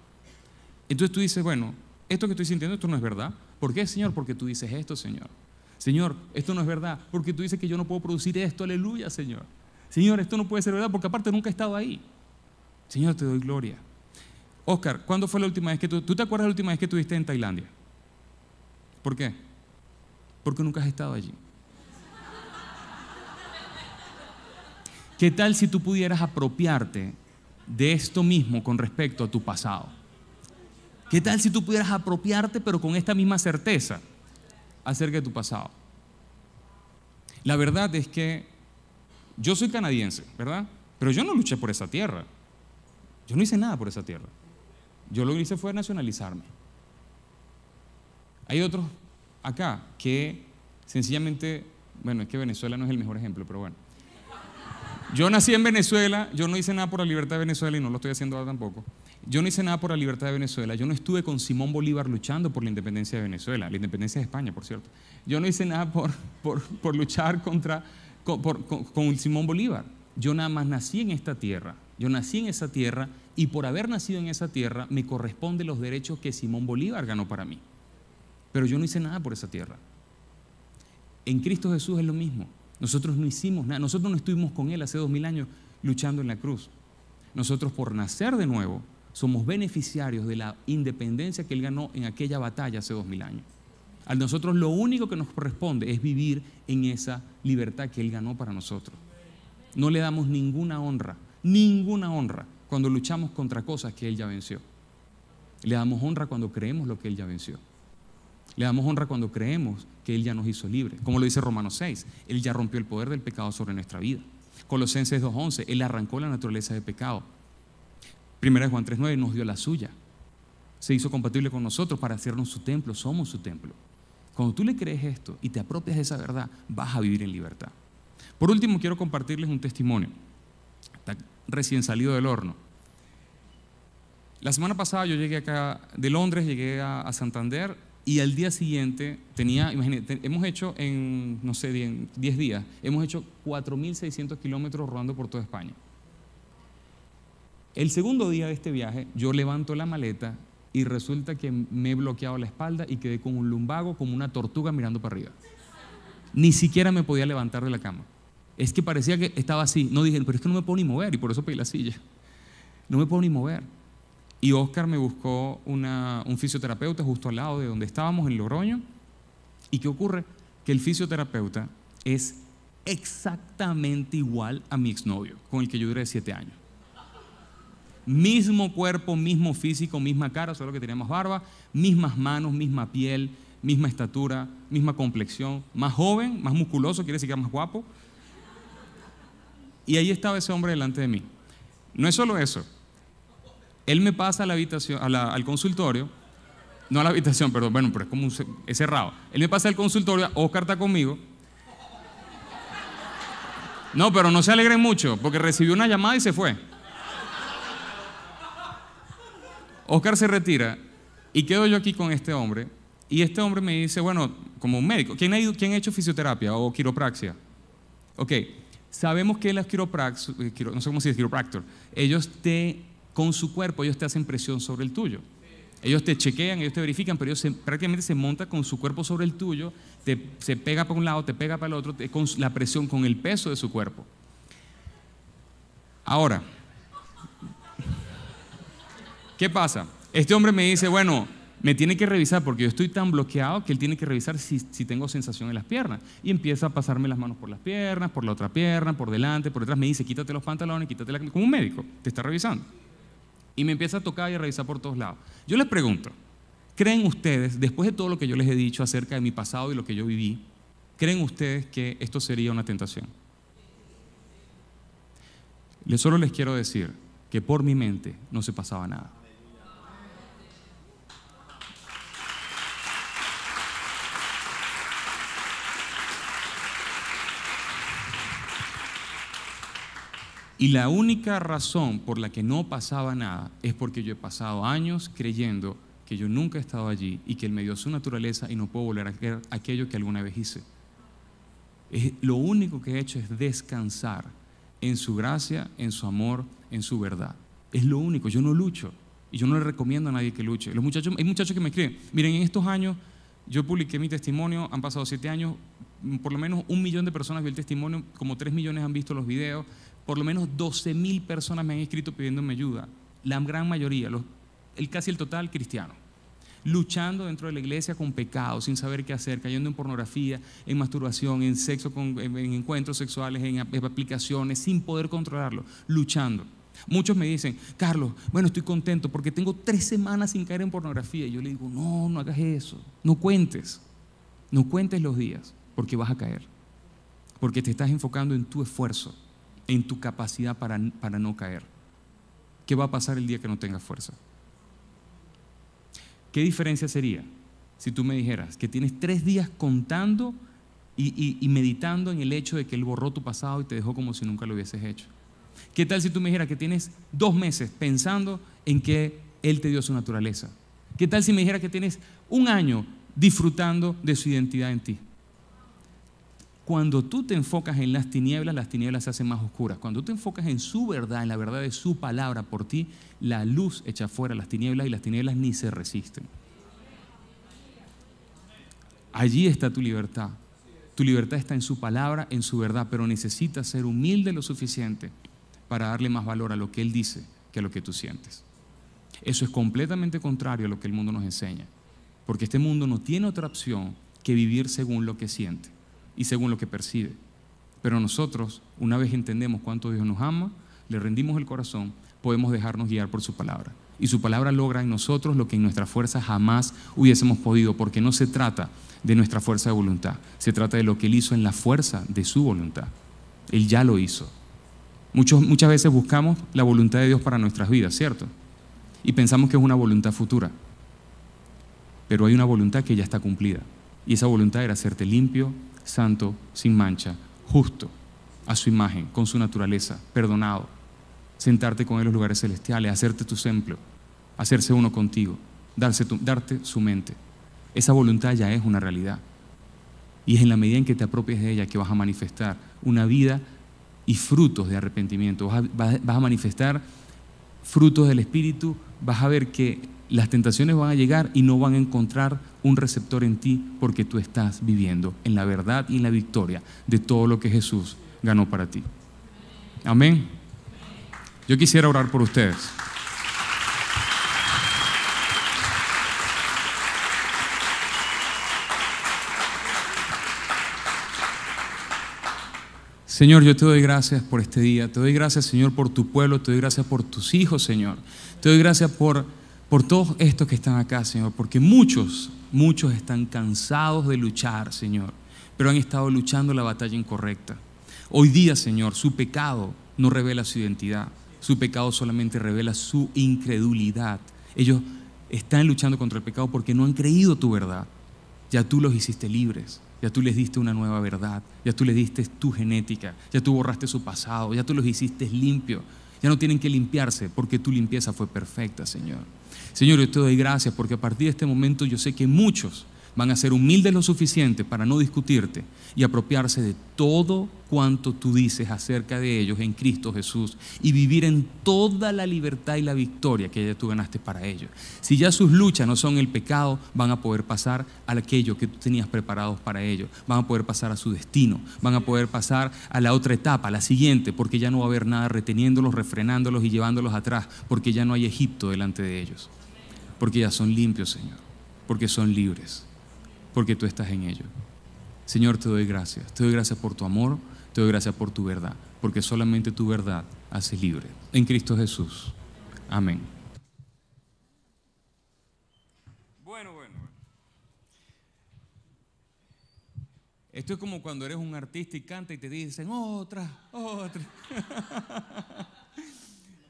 entonces tú dices, bueno, esto que estoy sintiendo, esto no es verdad. ¿Por qué, Señor? Porque tú dices esto, Señor. Señor, esto no es verdad, porque tú dices que yo no puedo producir esto, aleluya, Señor. Señor, esto no puede ser verdad, porque aparte nunca he estado ahí. Señor, te doy gloria. Oscar, ¿cuándo fue la última vez que tú te acuerdas la última vez que estuviste en Tailandia? ¿Por qué? Porque nunca has estado allí. ¿Qué tal si tú pudieras apropiarte de esto mismo con respecto a tu pasado? ¿Qué tal si tú pudieras apropiarte, pero con esta misma certeza acerca de tu pasado? La verdad es que yo soy canadiense, ¿verdad? Pero yo no luché por esa tierra. Yo no hice nada por esa tierra. Yo lo que hice fue nacionalizarme. Hay otros acá que sencillamente, bueno, es que Venezuela no es el mejor ejemplo, pero bueno. Yo nací en Venezuela, yo no hice nada por la libertad de Venezuela y no lo estoy haciendo ahora tampoco. Yo no hice nada por la libertad de Venezuela, yo no estuve con Simón Bolívar luchando por la independencia de Venezuela, la independencia de España, por cierto. Yo no hice nada por luchar con Simón Bolívar. Yo nada más nací en esta tierra, yo nací en esa tierra y por haber nacido en esa tierra me corresponden los derechos que Simón Bolívar ganó para mí. Pero yo no hice nada por esa tierra. En Cristo Jesús es lo mismo. Nosotros no hicimos nada, nosotros no estuvimos con Él hace 2000 años luchando en la cruz. Nosotros por nacer de nuevo somos beneficiarios de la independencia que Él ganó en aquella batalla hace 2000 años. A nosotros lo único que nos corresponde es vivir en esa libertad que Él ganó para nosotros. No le damos ninguna honra cuando luchamos contra cosas que Él ya venció. Le damos honra cuando creemos lo que Él ya venció. Le damos honra cuando creemos que Él ya nos hizo libres. Como lo dice Romanos 6, Él ya rompió el poder del pecado sobre nuestra vida. Colosenses 2:11, Él arrancó la naturaleza de pecado. 1 Juan 3:9, nos dio la suya. Se hizo compatible con nosotros para hacernos su templo, somos su templo. Cuando tú le crees esto y te apropias de esa verdad, vas a vivir en libertad. Por último, quiero compartirles un testimonio. Está recién salido del horno. La semana pasada yo llegué acá de Londres, llegué a Santander. Y al día siguiente imagínate, hemos hecho en, no sé, 10 días, hemos hecho 4.600 kilómetros rodando por toda España. El segundo día de este viaje, yo levanto la maleta y resulta que me he bloqueado la espalda y quedé con un lumbago, como una tortuga mirando para arriba. Ni siquiera me podía levantar de la cama. Es que parecía que estaba así. No, dije, pero es que no me puedo ni mover, y por eso pedí la silla. No me puedo ni mover. Y Oscar me buscó un fisioterapeuta justo al lado de donde estábamos, en Logroño. ¿Y qué ocurre? Que el fisioterapeuta es exactamente igual a mi exnovio, con el que yo duré 7 años. Mismo cuerpo, mismo físico, misma cara, solo que tenía más barba, mismas manos, misma piel, misma estatura, misma complexión, más joven, más musculoso, quiere decir que era más guapo. Y ahí estaba ese hombre delante de mí. No es solo eso. Él me pasa a la habitación, al consultorio, no a la habitación, perdón, bueno, pero es como es cerrado. Él me pasa al consultorio, Oscar está conmigo. No, pero no se alegren mucho, porque recibió una llamada y se fue. Oscar se retira y quedo yo aquí con este hombre. Y este hombre me dice, bueno, como un médico, ¿quién ha hecho fisioterapia o quiropraxia? Ok, sabemos que las no sé cómo se dice, quiropractor, con su cuerpo, ellos te hacen presión sobre el tuyo. Ellos te chequean, ellos te verifican, pero ellos prácticamente se montan con su cuerpo sobre el tuyo, se pega para un lado, te pega para el otro, con la presión, con el peso de su cuerpo. Ahora, ¿qué pasa? Este hombre me dice, bueno, me tiene que revisar porque yo estoy tan bloqueado que él tiene que revisar si tengo sensación en las piernas. Y empieza a pasarme las manos por las piernas, por la otra pierna, por delante, por detrás. Me dice, quítate los pantalones, quítate la camisa. Como un médico, te está revisando. Y me empieza a tocar y a revisar por todos lados. Yo les pregunto, ¿creen ustedes, después de todo lo que yo les he dicho acerca de mi pasado y lo que yo viví, ¿creen ustedes que esto sería una tentación? Solo les quiero decir que por mi mente no se pasaba nada. Y la única razón por la que no pasaba nada es porque yo he pasado años creyendo que yo nunca he estado allí y que Él me dio su naturaleza y no puedo volver a creer aquello que alguna vez hice. Lo único que he hecho es descansar en su gracia, en su amor, en su verdad. Es lo único, yo no lucho y yo no le recomiendo a nadie que luche. Hay muchachos que me escriben, miren, en estos años yo publiqué mi testimonio, han pasado 7 años, por lo menos 1 millón de personas vio el testimonio, como 3 millones han visto los videos, por lo menos 12,000 personas me han escrito pidiéndome ayuda, la gran mayoría, casi el total cristiano, luchando dentro de la iglesia con pecados, sin saber qué hacer, cayendo en pornografía, en masturbación, en sexo, en encuentros sexuales, en aplicaciones, sin poder controlarlo, luchando. Muchos me dicen, Carlos, bueno, estoy contento porque tengo 3 semanas sin caer en pornografía. Y yo le digo, no hagas eso, no cuentes los días, porque vas a caer, porque te estás enfocando en tu esfuerzo, en tu capacidad para no caer. ¿Qué va a pasar el día que no tengas fuerza? ¿Qué diferencia sería si tú me dijeras que tienes 3 días contando y meditando en el hecho de que Él borró tu pasado y te dejó como si nunca lo hubieses hecho? ¿Qué tal si tú me dijeras que tienes 2 meses pensando en que Él te dio su naturaleza? ¿Qué tal si me dijeras que tienes 1 año disfrutando de su identidad en ti? Cuando tú te enfocas en las tinieblas se hacen más oscuras. Cuando tú te enfocas en su verdad, en la verdad de su palabra por ti, la luz echa fuera las tinieblas y las tinieblas ni se resisten. Allí está tu libertad. Tu libertad está en su palabra, en su verdad, pero necesitas ser humilde lo suficiente para darle más valor a lo que Él dice que a lo que tú sientes. Eso es completamente contrario a lo que el mundo nos enseña, porque este mundo no tiene otra opción que vivir según lo que siente y según lo que percibe. Pero nosotros, una vez entendemos cuánto Dios nos ama, le rendimos el corazón, podemos dejarnos guiar por su palabra. Y su palabra logra en nosotros lo que en nuestra fuerza jamás hubiésemos podido, porque no se trata de nuestra fuerza de voluntad, se trata de lo que Él hizo en la fuerza de su voluntad. Él ya lo hizo. Muchas veces buscamos la voluntad de Dios para nuestras vidas, ¿cierto? Y pensamos que es una voluntad futura. Pero hay una voluntad que ya está cumplida. Y esa voluntad era hacerte limpio, santo, sin mancha, justo, a su imagen, con su naturaleza, perdonado, sentarte con Él en los lugares celestiales, hacerte tu templo, hacerse uno contigo, darte su mente. Esa voluntad ya es una realidad. Y es en la medida en que te apropies de ella que vas a manifestar una vida y frutos de arrepentimiento. Vas a manifestar frutos del Espíritu, vas a ver que las tentaciones van a llegar y no van a encontrar un receptor en ti porque tú estás viviendo en la verdad y en la victoria de todo lo que Jesús ganó para ti. Amén. Yo quisiera orar por ustedes. Señor, yo te doy gracias por este día. Te doy gracias, Señor, por tu pueblo. Te doy gracias por tus hijos, Señor. Te doy gracias por todos estos que están acá, Señor, porque muchos están cansados de luchar, Señor, pero han estado luchando la batalla incorrecta. Hoy día, Señor, su pecado no revela su identidad. Su pecado solamente revela su incredulidad. Ellos están luchando contra el pecado porque no han creído tu verdad. Ya tú los hiciste libres. Ya tú les diste una nueva verdad, ya tú les diste tu genética, ya tú borraste su pasado, ya tú los hiciste limpios. Ya no tienen que limpiarse porque tu limpieza fue perfecta, Señor. Señor, yo te doy gracias porque a partir de este momento yo sé que muchos van a ser humildes lo suficiente para no discutirte y apropiarse de todo cuanto tú dices acerca de ellos en Cristo Jesús y vivir en toda la libertad y la victoria que ya tú ganaste para ellos. Si ya sus luchas no son el pecado, van a poder pasar a aquello que tú tenías preparados para ellos, van a poder pasar a su destino, van a poder pasar a la otra etapa, a la siguiente, porque ya no va a haber nada reteniéndolos, refrenándolos y llevándolos atrás, porque ya no hay Egipto delante de ellos, porque ya son limpios, Señor, porque son libres, porque tú estás en ello. Señor, te doy gracias por tu amor, te doy gracias por tu verdad, porque solamente tu verdad hace libre. En Cristo Jesús. Amén. Bueno. Esto es como cuando eres un artista y canta y te dicen otra.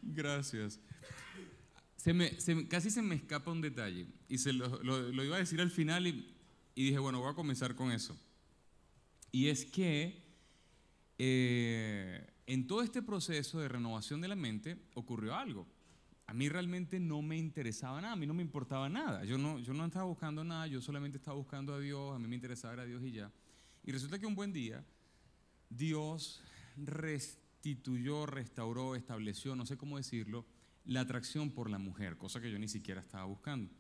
Gracias. Casi se me escapa un detalle y lo iba a decir al final y dije, bueno, voy a comenzar con eso. Y es que en todo este proceso de renovación de la mente ocurrió algo. A mí realmente no me interesaba nada, a mí no me importaba nada. Yo no estaba buscando nada, yo solamente estaba buscando a Dios, a mí me interesaba era Dios y ya. Y resulta que un buen día Dios restituyó, restauró, estableció, no sé cómo decirlo, la atracción por la mujer, cosa que yo ni siquiera estaba buscando.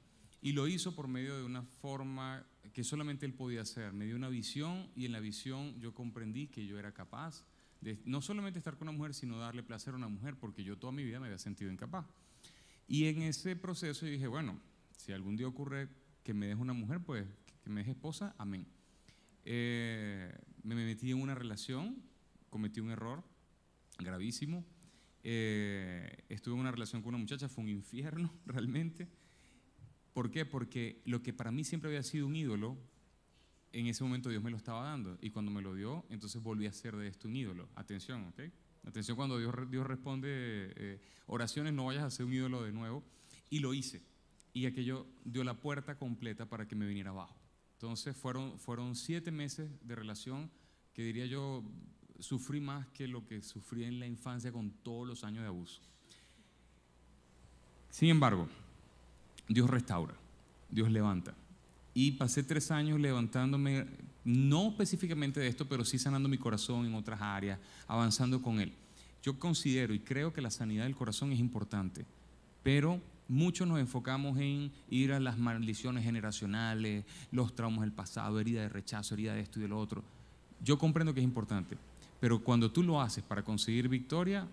Y lo hizo por medio de una forma que solamente Él podía hacer. Me dio una visión y en la visión yo comprendí que yo era capaz de no solamente estar con una mujer, sino darle placer a una mujer, porque yo toda mi vida me había sentido incapaz. Y en ese proceso yo dije, bueno, si algún día ocurre que me deje una mujer, pues que me deje esposa, amén. Me metí en una relación, cometí un error gravísimo. Estuve en una relación con una muchacha, fue un infierno realmente. ¿Por qué? Porque lo que para mí siempre había sido un ídolo, en ese momento Dios me lo estaba dando. Y cuando me lo dio, entonces volví a ser de esto un ídolo. Atención, ¿ok? Atención cuando Dios responde oraciones, no vayas a ser un ídolo de nuevo. Y lo hice. Y aquello dio la puerta completa para que me viniera abajo. Entonces fueron 7 meses de relación que diría yo, sufrí más que lo que sufrí en la infancia con todos los años de abuso. Sin embargo, Dios restaura, Dios levanta. Y pasé 3 años levantándome, no específicamente de esto, pero sí sanando mi corazón en otras áreas, avanzando con Él. Yo considero y creo que la sanidad del corazón es importante, pero muchos nos enfocamos en ir a las maldiciones generacionales, los traumas del pasado, herida de rechazo, herida de esto y de lo otro. Yo comprendo que es importante, pero cuando tú lo haces para conseguir victoria,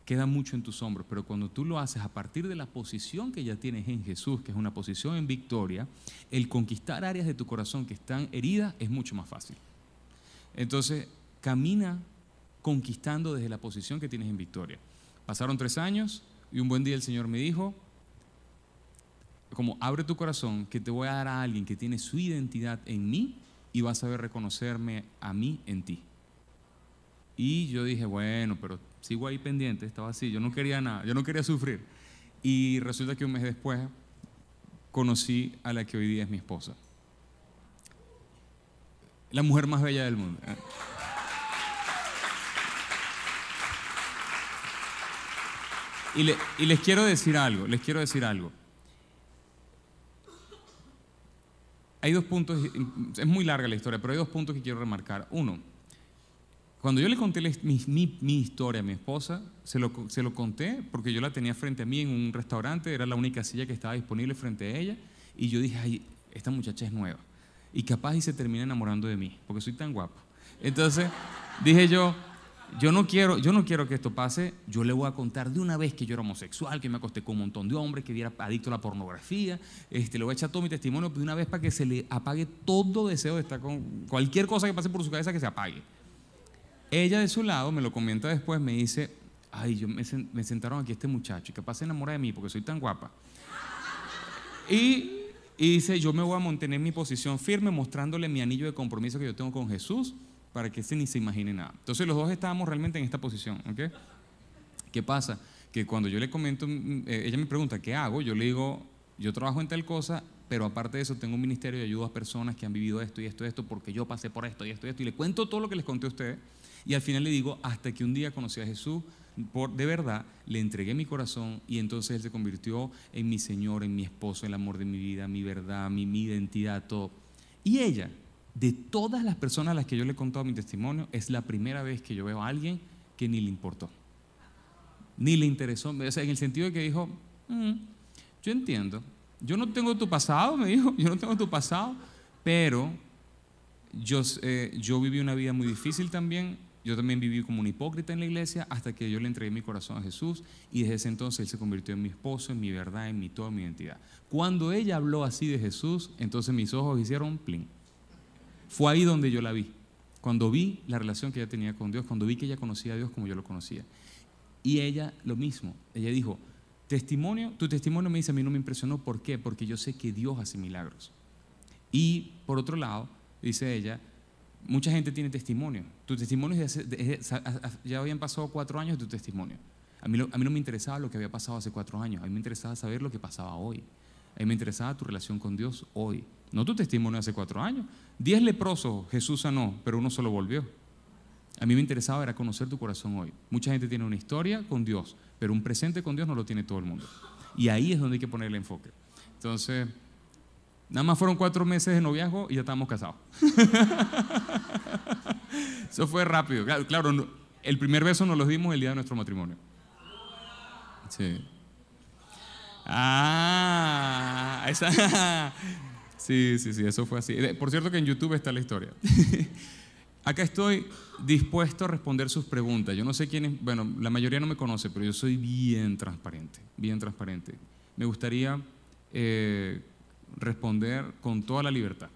queda mucho en tus hombros, pero cuando tú lo haces a partir de la posición que ya tienes en Jesús, que es una posición en victoria, el conquistar áreas de tu corazón que están heridas es mucho más fácil. Entonces, camina conquistando desde la posición que tienes en victoria. Pasaron 3 años y un buen día el Señor me dijo, como abre tu corazón, que te voy a dar a alguien que tiene su identidad en mí y vas a saber reconocerme a mí en ti. Y yo dije, bueno, pero sigo ahí pendiente, estaba así, yo no quería nada, yo no quería sufrir. Y resulta que un mes después conocí a la que hoy día es mi esposa. La mujer más bella del mundo. Y les quiero decir algo, Hay 2 puntos, es muy larga la historia, pero hay 2 puntos que quiero remarcar. Uno, Cuando yo le conté mi historia a mi esposa, se lo conté porque yo la tenía frente a mí en un restaurante, era la única silla que estaba disponible frente a ella, y yo dije, ay, esta muchacha es nueva, y capaz y se termina enamorando de mí, porque soy tan guapo. Entonces dije yo no quiero que esto pase, yo le voy a contar de una vez que yo era homosexual, que me acosté con un montón de hombres, que era adicto a la pornografía, le voy a echar todo mi testimonio de una vez para que se le apague todo deseo de estar con cualquier cosa que pase por su cabeza, que se apague. Ella de su lado me lo comenta después, me dice, ay, me sentaron aquí este muchacho y capaz se enamora de mí porque soy tan guapa. Y dice, yo me voy a mantener mi posición firme mostrándole mi anillo de compromiso que yo tengo con Jesús para que ni se imagine nada. Entonces los dos estábamos realmente en esta posición, ¿ok? ¿Qué pasa? Que cuando yo le comento, ella me pregunta, ¿qué hago? Yo le digo, yo trabajo en tal cosa, pero aparte de eso tengo un ministerio de ayuda a personas que han vivido esto y esto y esto, porque yo pasé por esto y esto y esto, y le cuento todo lo que les conté a ustedes. Y al final le digo, hasta que un día conocí a Jesús, de verdad, le entregué mi corazón y entonces Él se convirtió en mi Señor, en mi esposo, el amor de mi vida, mi verdad, mi identidad, todo. Y ella, de todas las personas a las que yo le he contado mi testimonio, es la primera vez que yo veo a alguien que ni le importó, ni le interesó. O sea, en el sentido de que dijo, yo entiendo, yo no tengo tu pasado, me dijo, yo no tengo tu pasado, pero yo viví una vida muy difícil también. Yo también viví como un hipócrita en la iglesia hasta que yo le entregué mi corazón a Jesús y desde ese entonces Él se convirtió en mi esposo, en mi verdad, en toda mi identidad. Cuando ella habló así de Jesús, entonces mis ojos hicieron plin. Fue ahí donde yo la vi, cuando vi la relación que ella tenía con Dios, cuando vi que ella conocía a Dios como yo lo conocía. Y ella lo mismo, ella dijo, tu testimonio me dice, a mí no me impresionó. ¿Por qué? Porque yo sé que Dios hace milagros. Y por otro lado, dice ella, mucha gente tiene testimonio. Tu testimonio ya habían pasado 4 años de tu testimonio. A mí no me interesaba lo que había pasado hace 4 años. A mí me interesaba saber lo que pasaba hoy. A mí me interesaba tu relación con Dios hoy. No tu testimonio hace 4 años. 10 leprosos Jesús sanó, pero uno solo volvió. A mí me interesaba era conocer tu corazón hoy. Mucha gente tiene una historia con Dios, pero un presente con Dios no lo tiene todo el mundo. Y ahí es donde hay que poner el enfoque. Entonces, nada más fueron 4 meses de noviazgo y ya estábamos casados. Eso fue rápido. Claro, el primer beso nos lo dimos el día de nuestro matrimonio. Sí. Sí, eso fue así. Por cierto que en YouTube está la historia. Acá estoy dispuesto a responder sus preguntas. Yo no sé quiénes, bueno, la mayoría no me conoce, pero yo soy bien transparente, bien transparente. Me gustaría responder con toda la libertad.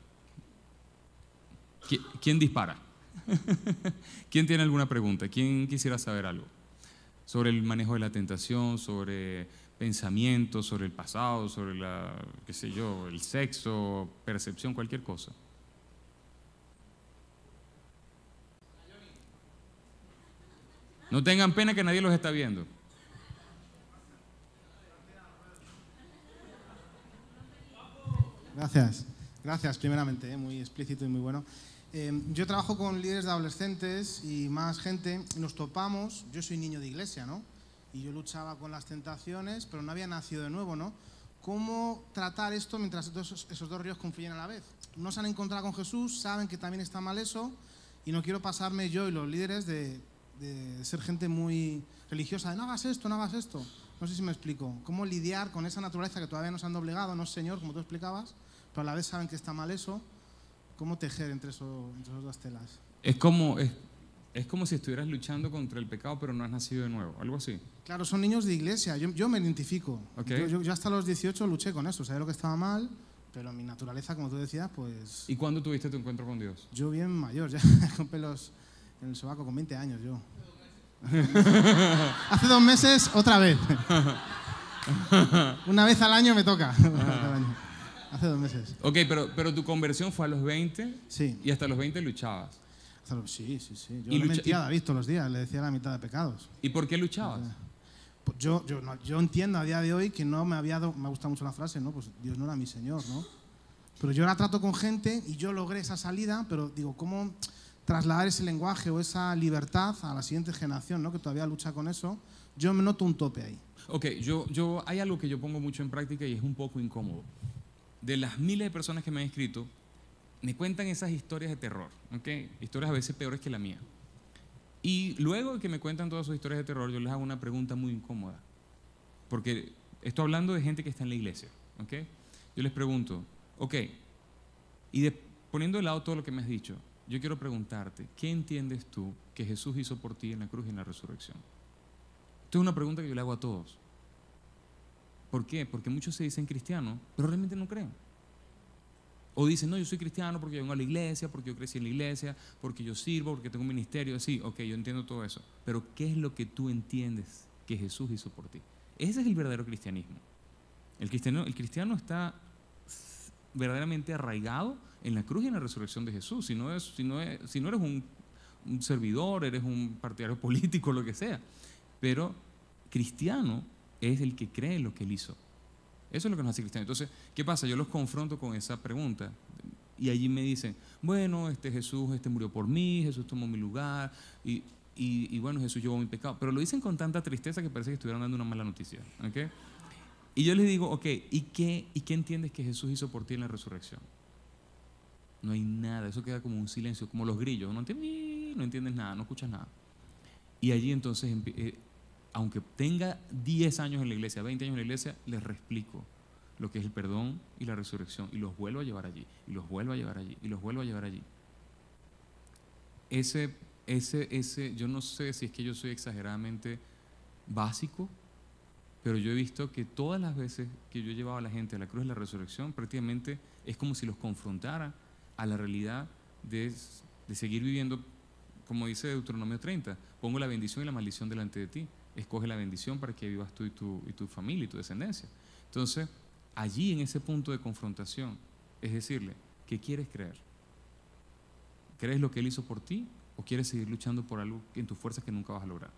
¿Quién dispara? ¿Quién tiene alguna pregunta? ¿Quién quisiera saber algo? Sobre el manejo de la tentación, sobre pensamientos, sobre el pasado, sobre qué sé yo, el sexo, percepción, cualquier cosa. No tengan pena que nadie los está viendo. Gracias primeramente, muy explícito y muy bueno. Yo trabajo con líderes de adolescentes y más gente, nos topamos, yo soy niño de iglesia, ¿no? Y yo luchaba con las tentaciones, pero no había nacido de nuevo, ¿no? ¿Cómo tratar esto mientras esos 2 ríos confluyen a la vez? No se han encontrado con Jesús, saben que también está mal eso, y no quiero pasarme yo y los líderes de ser gente muy religiosa, de no hagas esto, no hagas esto. No sé si me explico. ¿Cómo lidiar con esa naturaleza que todavía nos han doblegado, no Señor, como tú explicabas, pero a la vez saben que está mal eso? ¿Cómo tejer entre esas 2 telas? Es como si estuvieras luchando contra el pecado, pero no has nacido de nuevo, algo así. Claro, son niños de iglesia, yo me identifico. Okay. Yo hasta los 18 luché con eso, sabía lo que estaba mal, pero mi naturaleza, como tú decías, pues... ¿Y cuándo tuviste tu encuentro con Dios? Yo bien mayor, ya con pelos en el sobaco, con 20 años yo. Hace 2 meses, otra vez. Una vez al año me toca. Hace 2 meses. Ok, pero tu conversión fue a los 20. Sí. Y hasta los 20 luchabas. Sí. Yo le mentía a David todos los días, le decía la mitad de pecados. ¿Y por qué luchabas? Pues yo entiendo a día de hoy que no me había dado, me gusta mucho la frase, ¿no? Pues Dios no era mi Señor, ¿no? Pero yo ahora trato con gente y yo logré esa salida, pero digo, ¿cómo trasladar ese lenguaje o esa libertad a la siguiente generación, ¿no? Que todavía lucha con eso? Yo me noto un tope ahí. Ok, hay algo que yo pongo mucho en práctica y es un poco incómodo. De las miles de personas que me han escrito, me cuentan esas historias de terror, ¿ok? Historias a veces peores que la mía. Y luego de que me cuentan todas sus historias de terror, yo les hago una pregunta muy incómoda. Porque estoy hablando de gente que está en la iglesia, ¿ok? Yo les pregunto, ok, poniendo de lado todo lo que me has dicho, yo quiero preguntarte, ¿qué entiendes tú que Jesús hizo por ti en la cruz y en la resurrección? Esto es una pregunta que yo le hago a todos. ¿Por qué? Porque muchos se dicen cristianos, pero realmente no creen. O dicen, no, yo soy cristiano porque yo vengo a la iglesia, porque yo crecí en la iglesia, porque yo sirvo, porque tengo un ministerio. Sí, ok, yo entiendo todo eso. Pero ¿qué es lo que tú entiendes que Jesús hizo por ti? Ese es el verdadero cristianismo. El cristiano está verdaderamente arraigado en la cruz y en la resurrección de Jesús. Si no eres un servidor, eres un partidario político, lo que sea. Pero cristiano es el que cree en lo que Él hizo. Eso es lo que nos hace cristianos. Entonces, ¿qué pasa? Yo los confronto con esa pregunta y allí me dicen, bueno, Jesús murió por mí, Jesús tomó mi lugar y bueno, Jesús llevó mi pecado. Pero lo dicen con tanta tristeza que parece que estuvieran dando una mala noticia. ¿Okay? Y yo les digo, ok, ¿y qué entiendes que Jesús hizo por ti en la resurrección? No hay nada, eso queda como un silencio, como los grillos, no entiendes nada, no escuchas nada. Y allí entonces, aunque tenga 10 años en la iglesia, 20 años en la iglesia, les reexplico lo que es el perdón y la resurrección y los vuelvo a llevar allí, y los vuelvo a llevar allí, y los vuelvo a llevar allí. Yo no sé si es que yo soy exageradamente básico, pero yo he visto que todas las veces que yo he llevado a la gente a la cruz de la resurrección, prácticamente es como si los confrontara a la realidad de seguir viviendo, como dice Deuteronomio 30, pongo la bendición y la maldición delante de ti, escoge la bendición para que vivas tú y tu familia y tu descendencia. Entonces, allí en ese punto de confrontación, es decirle, ¿qué quieres creer? ¿Crees lo que Él hizo por ti o quieres seguir luchando por algo en tus fuerzas que nunca vas a lograr?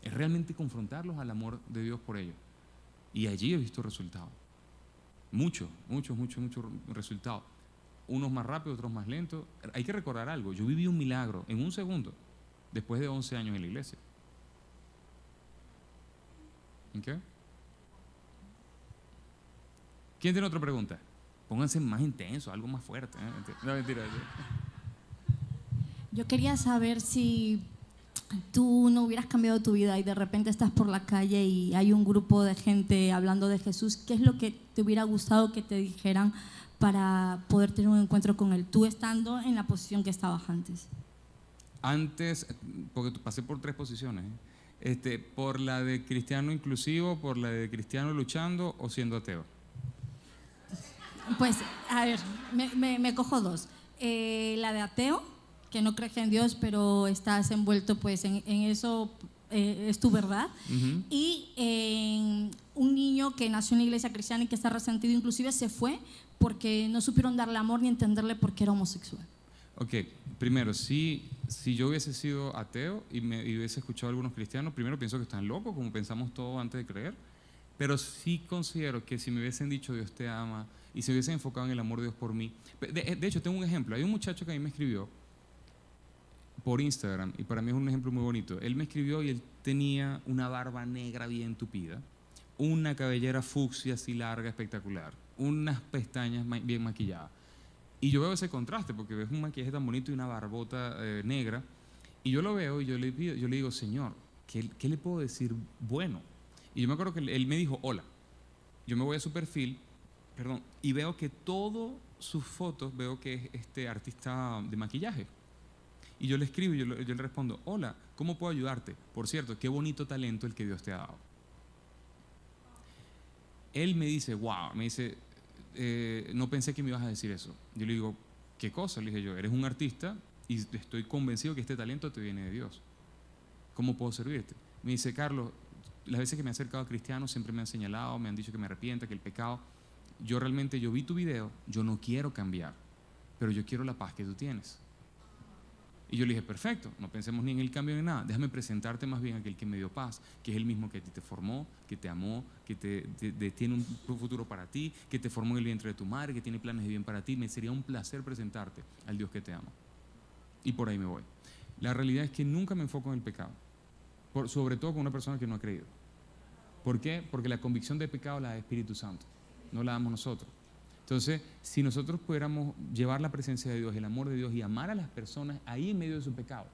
Es realmente confrontarlos al amor de Dios por ellos. Y allí he visto resultados. Muchos resultados. Unos más rápidos, otros más lentos. Hay que recordar algo. Yo viví un milagro en un segundo, después de 11 años en la iglesia. ¿Okay? ¿Quién tiene otra pregunta? Pónganse más intenso, algo más fuerte. No, mentira. Yo quería saber si tú no hubieras cambiado tu vida y de repente estás por la calle y hay un grupo de gente hablando de Jesús, ¿qué es lo que te hubiera gustado que te dijeran para poder tener un encuentro con Él, tú estando en la posición que estabas antes? Antes, porque pasé por 3 posiciones, por la de cristiano inclusivo, por la de cristiano luchando o siendo ateo. Pues, a ver, me cojo 2. La de ateo, que no crees en Dios, pero estás envuelto pues en eso, es tu verdad. Uh-huh. Y un niño que nació en una iglesia cristiana y que está resentido, inclusive se fue porque no supieron darle amor ni entenderle porque era homosexual. Ok, primero, si yo hubiese sido ateo y hubiese escuchado a algunos cristianos, primero pienso que están locos, como pensamos todos antes de creer, pero sí considero que si me hubiesen dicho Dios te ama y se hubiesen enfocado en el amor de Dios por mí. De hecho, tengo un ejemplo. Hay un muchacho que a mí me escribió por Instagram y para mí es un ejemplo muy bonito. Él me escribió y él tenía una barba negra bien tupida, una cabellera fucsia así larga, espectacular, unas pestañas bien maquilladas. Y yo veo ese contraste porque ves un maquillaje tan bonito y una barbota negra. Y yo lo veo y yo le digo, Señor, ¿qué le puedo decir bueno? Y yo me acuerdo que él me dijo, hola. Yo me voy a su perfil, y veo que todas sus fotos, veo que es artista de maquillaje. Y yo le escribo y yo le respondo, hola, ¿cómo puedo ayudarte? Por cierto, qué bonito talento el que Dios te ha dado. Él me dice, wow, no pensé que me ibas a decir eso. Yo le digo, ¿qué cosa? Le dije yo, eres un artista y estoy convencido que este talento te viene de Dios. ¿Cómo puedo servirte? Me dice, Carlos, las veces que me he acercado a cristianos siempre me han señalado, me han dicho que me arrepienta, que el pecado. Yo vi tu video, yo no quiero cambiar, pero yo quiero la paz que tú tienes. Y yo le dije, perfecto, no pensemos ni en el cambio ni en nada, déjame presentarte más bien a aquel que me dio paz, que es el mismo que a ti te formó, que te amó, que tiene un futuro para ti, que te formó en el vientre de tu madre, que tiene planes de bien para ti. Me sería un placer presentarte al Dios que te ama. Y por ahí me voy. La realidad es que nunca me enfoco en el pecado, sobre todo con una persona que no ha creído. ¿Por qué? Porque la convicción de pecado la da el Espíritu Santo, no la damos nosotros. Entonces, si nosotros pudiéramos llevar la presencia de Dios, el amor de Dios y amar a las personas ahí en medio de su pecado,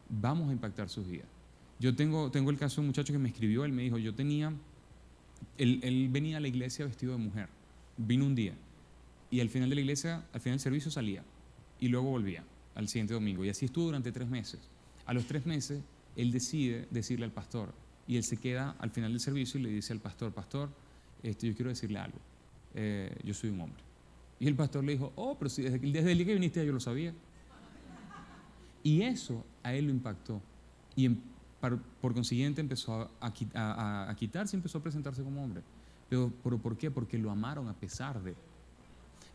vamos a impactar sus vidas. Yo tengo el caso de un muchacho que me escribió, él me dijo, él venía a la iglesia vestido de mujer, vino un día y al final de la iglesia, al final del servicio salía y luego volvía al siguiente domingo y así estuvo durante 3 meses. A los 3 meses él decide decirle al pastor y él se queda al final del servicio y le dice al pastor, yo quiero decirle algo, yo soy un hombre. Y el pastor le dijo, pero si desde el día que viniste yo lo sabía. Y eso a él lo impactó y por consiguiente empezó a quitarse y empezó a presentarse como hombre. Pero ¿por qué? Porque lo amaron a pesar de.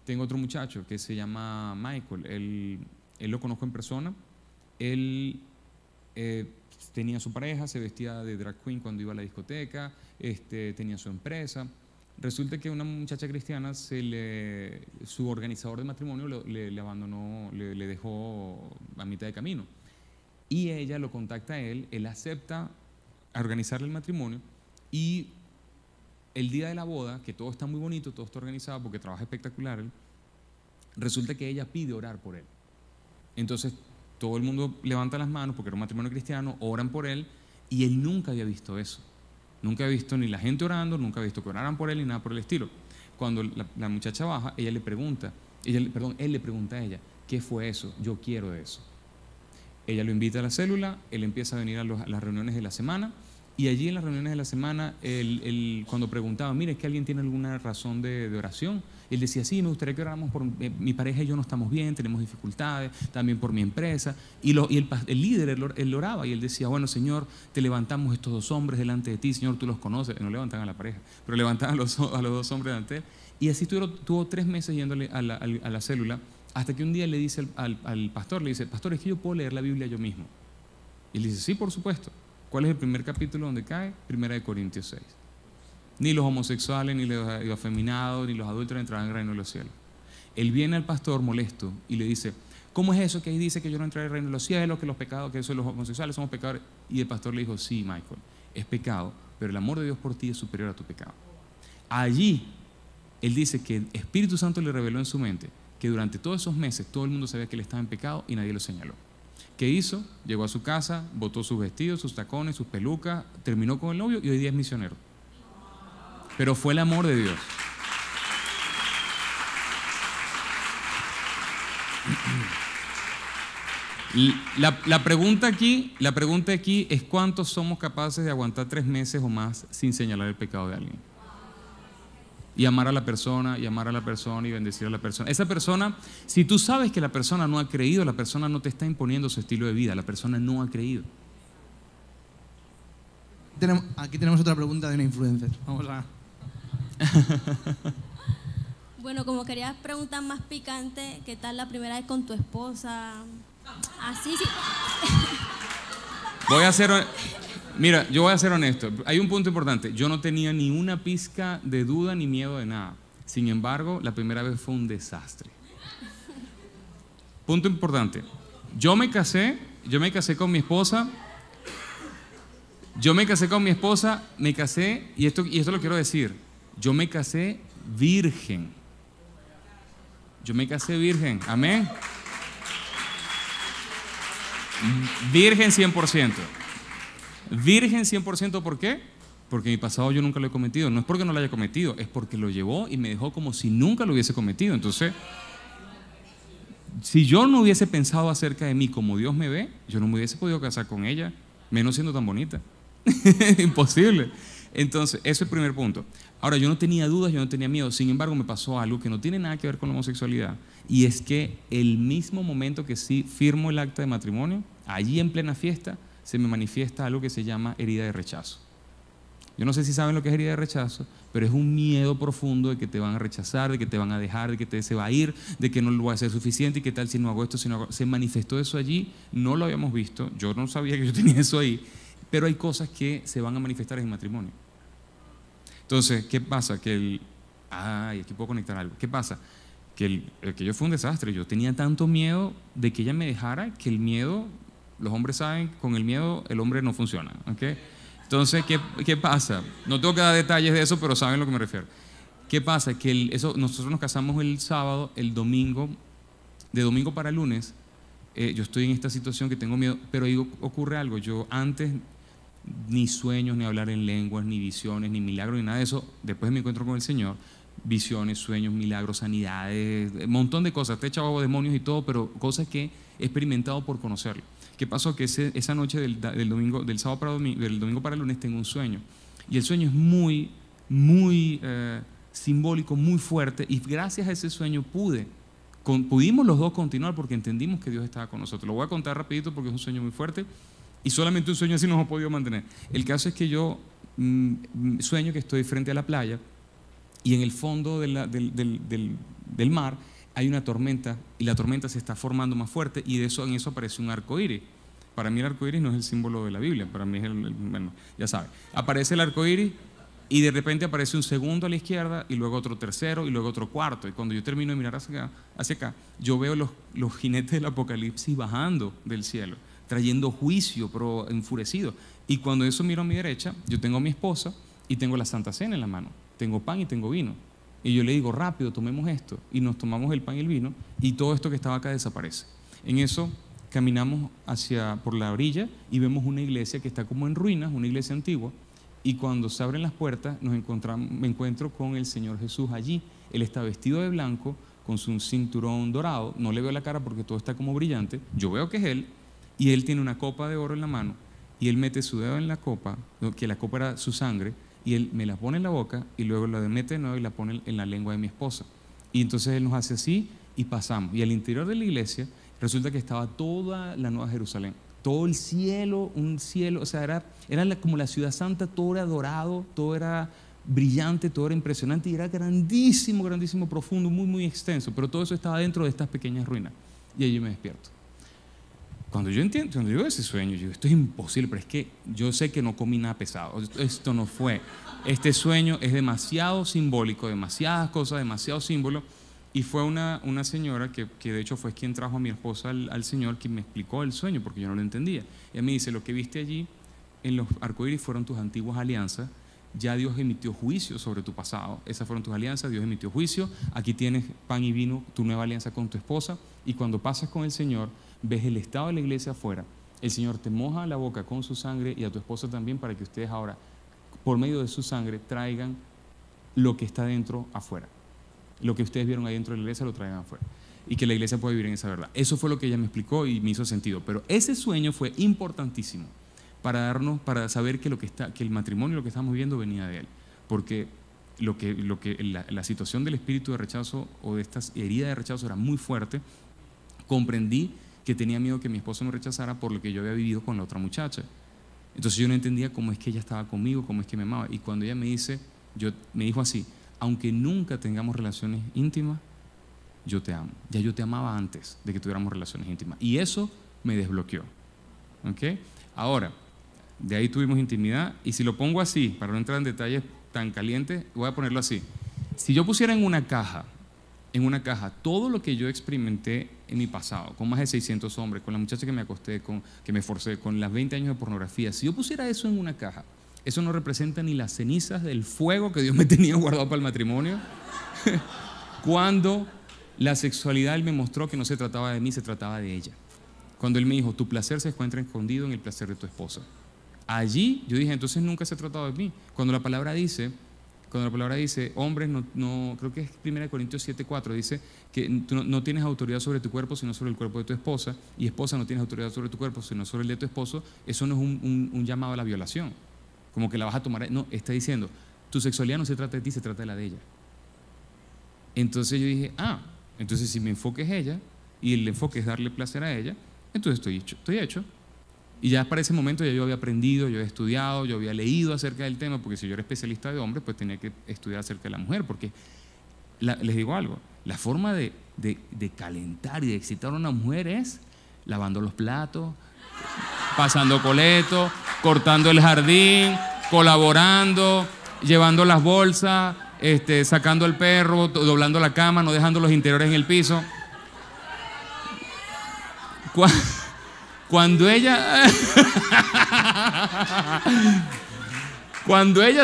Tengo otro muchacho que se llama Michael, él lo conozco en persona, él tenía su pareja, se vestía de drag queen cuando iba a la discoteca, tenía su empresa. Resulta que una muchacha cristiana, su organizador de matrimonio le abandonó, le dejó a mitad de camino. Y ella lo contacta a él acepta organizarle el matrimonio y el día de la boda, que todo está muy bonito, todo está organizado porque trabaja espectacular él, resulta que ella pide orar por él. Entonces todo el mundo levanta las manos porque era un matrimonio cristiano, oran por él y él nunca había visto eso. Nunca había visto ni la gente orando, nunca había visto que oraran por él ni nada por el estilo. Cuando la muchacha baja, él le pregunta a ella, ¿qué fue eso? Yo quiero de eso. Ella lo invita a la célula, él empieza a venir a las reuniones de la semana y allí en las reuniones de la semana, cuando preguntaba, mire, ¿es que alguien tiene alguna razón de oración? Él decía, sí, me gustaría que oráramos por mi pareja y yo no estamos bien, tenemos dificultades, también por mi empresa. Y el líder, él oraba y él decía, bueno, Señor, te levantamos estos 2 hombres delante de ti, Señor, tú los conoces. No levantaban a la pareja, pero levantaban a los 2 hombres delante de él. Y así tuvo 3 meses yéndole a la célula, hasta que un día le dice al pastor, le dice, pastor, es que yo puedo leer la Biblia yo mismo. Y él dice, sí, por supuesto. ¿Cuál es el primer capítulo donde cae? 1 Corintios 6. Ni los homosexuales, ni los afeminados, ni los adúlteros entrarán en el reino de los cielos. Él viene al pastor molesto y le dice, ¿cómo es eso que ahí dice que yo no entraré en el reino de los cielos, que los pecados, que eso los homosexuales somos pecadores? Y el pastor le dijo, sí, Michael, es pecado, pero el amor de Dios por ti es superior a tu pecado. Allí, él dice que el Espíritu Santo le reveló en su mente que durante todos esos meses todo el mundo sabía que él estaba en pecado y nadie lo señaló. ¿Qué hizo? Llegó a su casa, botó sus vestidos, sus tacones, sus pelucas, terminó con el novio y hoy día es misionero. Pero fue el amor de Dios. La pregunta aquí es ¿cuántos somos capaces de aguantar 3 meses o más sin señalar el pecado de alguien? Y amar a la persona, y amar a la persona, y bendecir a la persona. Esa persona, si tú sabes que la persona no ha creído, la persona no te está imponiendo su estilo de vida, la persona no ha creído. Aquí tenemos otra pregunta de una influencer. Vamos a... Bueno, como querías preguntar más picante, ¿qué tal la primera vez con tu esposa? Así sí. Mira, yo voy a ser honesto. Hay un punto importante. Yo no tenía ni una pizca de duda ni miedo de nada. Sin embargo, la primera vez fue un desastre. Punto importante. Yo me casé con mi esposa. Y esto lo quiero decir. Yo me casé virgen. Amén. Virgen 100%. Virgen 100%, ¿por qué? Porque mi pasado yo nunca lo he cometido. No es porque no lo haya cometido, es porque lo llevó y me dejó como si nunca lo hubiese cometido. Entonces, si yo no hubiese pensado acerca de mí como Dios me ve, yo no me hubiese podido casar con ella, menos siendo tan bonita. Imposible. Entonces, eso es el primer punto. Ahora, yo no tenía dudas, yo no tenía miedo. Sin embargo, me pasó algo que no tiene nada que ver con la homosexualidad. Y es que el mismo momento que sí firmo el acta de matrimonio, allí en plena fiesta, se me manifiesta algo que se llama herida de rechazo. Yo no sé si saben lo que es herida de rechazo, pero es un miedo profundo de que te van a rechazar, de que te van a dejar, de que se va a ir, de que no lo voy a hacer suficiente y qué tal si no hago esto, si no hago... Se manifestó eso allí, no lo habíamos visto, yo no sabía que yo tenía eso ahí, pero hay cosas que se van a manifestar en el matrimonio. Entonces, ¿qué pasa? Aquí puedo conectar algo. ¿Qué pasa? Que yo fue un desastre. Yo tenía tanto miedo de que ella me dejara, que el miedo, los hombres saben, con el miedo el hombre no funciona. ¿Okay? Entonces, ¿qué pasa? No tengo que dar detalles de eso, pero saben a lo que me refiero. ¿Qué pasa? Que nosotros nos casamos el sábado, el domingo, de domingo para lunes, yo estoy en esta situación que tengo miedo, pero ahí ocurre algo. Yo antes ni sueños, ni hablar en lenguas, ni visiones, ni milagros, ni nada de eso. Después de mi encuentro con el Señor, visiones, sueños, milagros, sanidades, un montón de cosas. Te he echado demonios y todo, pero cosas que he experimentado por conocerlo. ¿Qué pasó? Que esa noche del domingo para el lunes tengo un sueño. Y el sueño es muy simbólico, muy fuerte. Y gracias a ese sueño pudimos los dos continuar porque entendimos que Dios estaba con nosotros. Lo voy a contar rapidito porque es un sueño muy fuerte. Y solamente un sueño así nos ha podido mantener. El caso es que yo sueño que estoy frente a la playa y en el fondo del mar hay una tormenta y la tormenta se está formando más fuerte y en eso aparece un arco iris. Para mí el arco iris no es el símbolo de la Biblia, para mí es bueno, ya sabe. Aparece el arco iris y de repente aparece un segundo a la izquierda y luego otro tercero y luego otro cuarto. Y cuando yo termino de mirar hacia acá, yo veo los jinetes del Apocalipsis bajando del cielo, trayendo juicio, pero enfurecido. Y cuando eso miro a mi derecha, yo tengo a mi esposa y tengo la Santa Cena en la mano. Tengo pan y tengo vino. Y yo le digo, rápido, tomemos esto. Y nos tomamos el pan y el vino y todo esto que estaba acá desaparece. En eso caminamos por la orilla y vemos una iglesia que está como en ruinas, una iglesia antigua. Y cuando se abren las puertas, me encuentro con el Señor Jesús allí. Él está vestido de blanco, con su cinturón dorado. No le veo la cara porque todo está como brillante. Yo veo que es Él. Y Él tiene una copa de oro en la mano. Y Él mete su dedo en la copa, que la copa era su sangre. Y Él me la pone en la boca y luego la mete de nuevo y la pone en la lengua de mi esposa. Y entonces Él nos hace así y pasamos. Y al interior de la iglesia resulta que estaba toda la Nueva Jerusalén. Todo el cielo, un cielo, o sea, era como la ciudad santa, todo era dorado, todo era brillante, todo era impresionante y era grandísimo, grandísimo, profundo, muy, muy extenso, pero todo eso estaba dentro de estas pequeñas ruinas. Y ahí yo me despierto. Cuando yo veo ese sueño, yo digo, esto es imposible, pero es que yo sé que no comí nada pesado, esto no fue. Este sueño es demasiado simbólico, demasiadas cosas, demasiado símbolo. Y fue una señora que de hecho fue quien trajo a mi esposa al Señor, quien me explicó el sueño porque yo no lo entendía. Ella me dice, lo que viste allí en los arcoíris fueron tus antiguas alianzas, ya Dios emitió juicio sobre tu pasado, esas fueron tus alianzas, Dios emitió juicio, aquí tienes pan y vino, tu nueva alianza con tu esposa, y cuando pasas con el Señor, ves el estado de la iglesia afuera, el Señor te moja la boca con su sangre y a tu esposa también para que ustedes ahora, por medio de su sangre, traigan lo que está dentro afuera. Lo que ustedes vieron ahí dentro de la iglesia lo traigan afuera y que la iglesia pueda vivir en esa verdad. Eso fue lo que ella me explicó y me hizo sentido. Pero ese sueño fue importantísimo para saber que el matrimonio, lo que estamos viviendo, venía de Él. Porque la situación del espíritu de rechazo o de esta herida de rechazo era muy fuerte. Comprendí que tenía miedo que mi esposo me rechazara por lo que yo había vivido con la otra muchacha. Entonces yo no entendía cómo es que ella estaba conmigo, cómo es que me amaba. Y cuando ella me dijo así, aunque nunca tengamos relaciones íntimas, yo te amo. Ya yo te amaba antes de que tuviéramos relaciones íntimas. Y eso me desbloqueó. ¿Okay? Ahora, de ahí tuvimos intimidad. Y si lo pongo así, para no entrar en detalles tan calientes, voy a ponerlo así. Si yo pusiera en una caja todo lo que yo experimenté en mi pasado, con más de 600 hombres, con la muchacha que me acosté, que me forcé, con las 20 años de pornografía, si yo pusiera eso en una caja, eso no representa ni las cenizas del fuego que Dios me tenía guardado para el matrimonio. Cuando la sexualidad, Él me mostró que no se trataba de mí, se trataba de ella. Cuando Él me dijo, tu placer se encuentra escondido en el placer de tu esposa. Allí yo dije, entonces nunca se ha tratado de mí. Cuando la palabra dice, hombres, creo que es 1 Corintios 7:4, dice que tú no tienes autoridad sobre tu cuerpo, sino sobre el cuerpo de tu esposa, y esposa no tienes autoridad sobre tu cuerpo, sino sobre el de tu esposo. Eso no es un llamado a la violación. Como que la vas a tomar. No, está diciendo, tu sexualidad no se trata de ti, se trata de la de ella. Entonces yo dije, entonces si mi enfoque es ella y el enfoque es darle placer a ella, entonces estoy hecho. Y ya para ese momento ya yo había aprendido, yo había estudiado, yo había leído acerca del tema, porque si yo era especialista de hombres, pues tenía que estudiar acerca de la mujer, porque les digo algo, la forma de calentar y de excitar a una mujer es lavando los platos, pasando coleto, cortando el jardín, colaborando, llevando las bolsas, sacando el perro, doblando la cama, no dejando los interiores en el piso. Cuando ella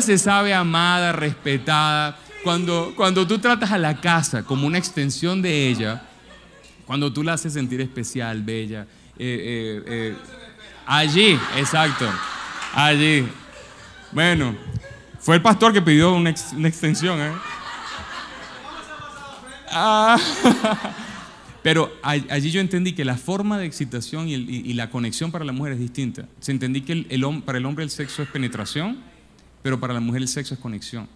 se sabe amada, respetada, cuando tú tratas a la casa como una extensión de ella, Cuando tú la haces sentir especial, bella. Allí, exacto. Allí. Bueno, fue el pastor que pidió una extensión, ¿eh? Pero allí yo entendí que la forma de excitación y la conexión para la mujer es distinta. Se entendí que para el hombre el sexo es penetración, pero para la mujer el sexo es conexión.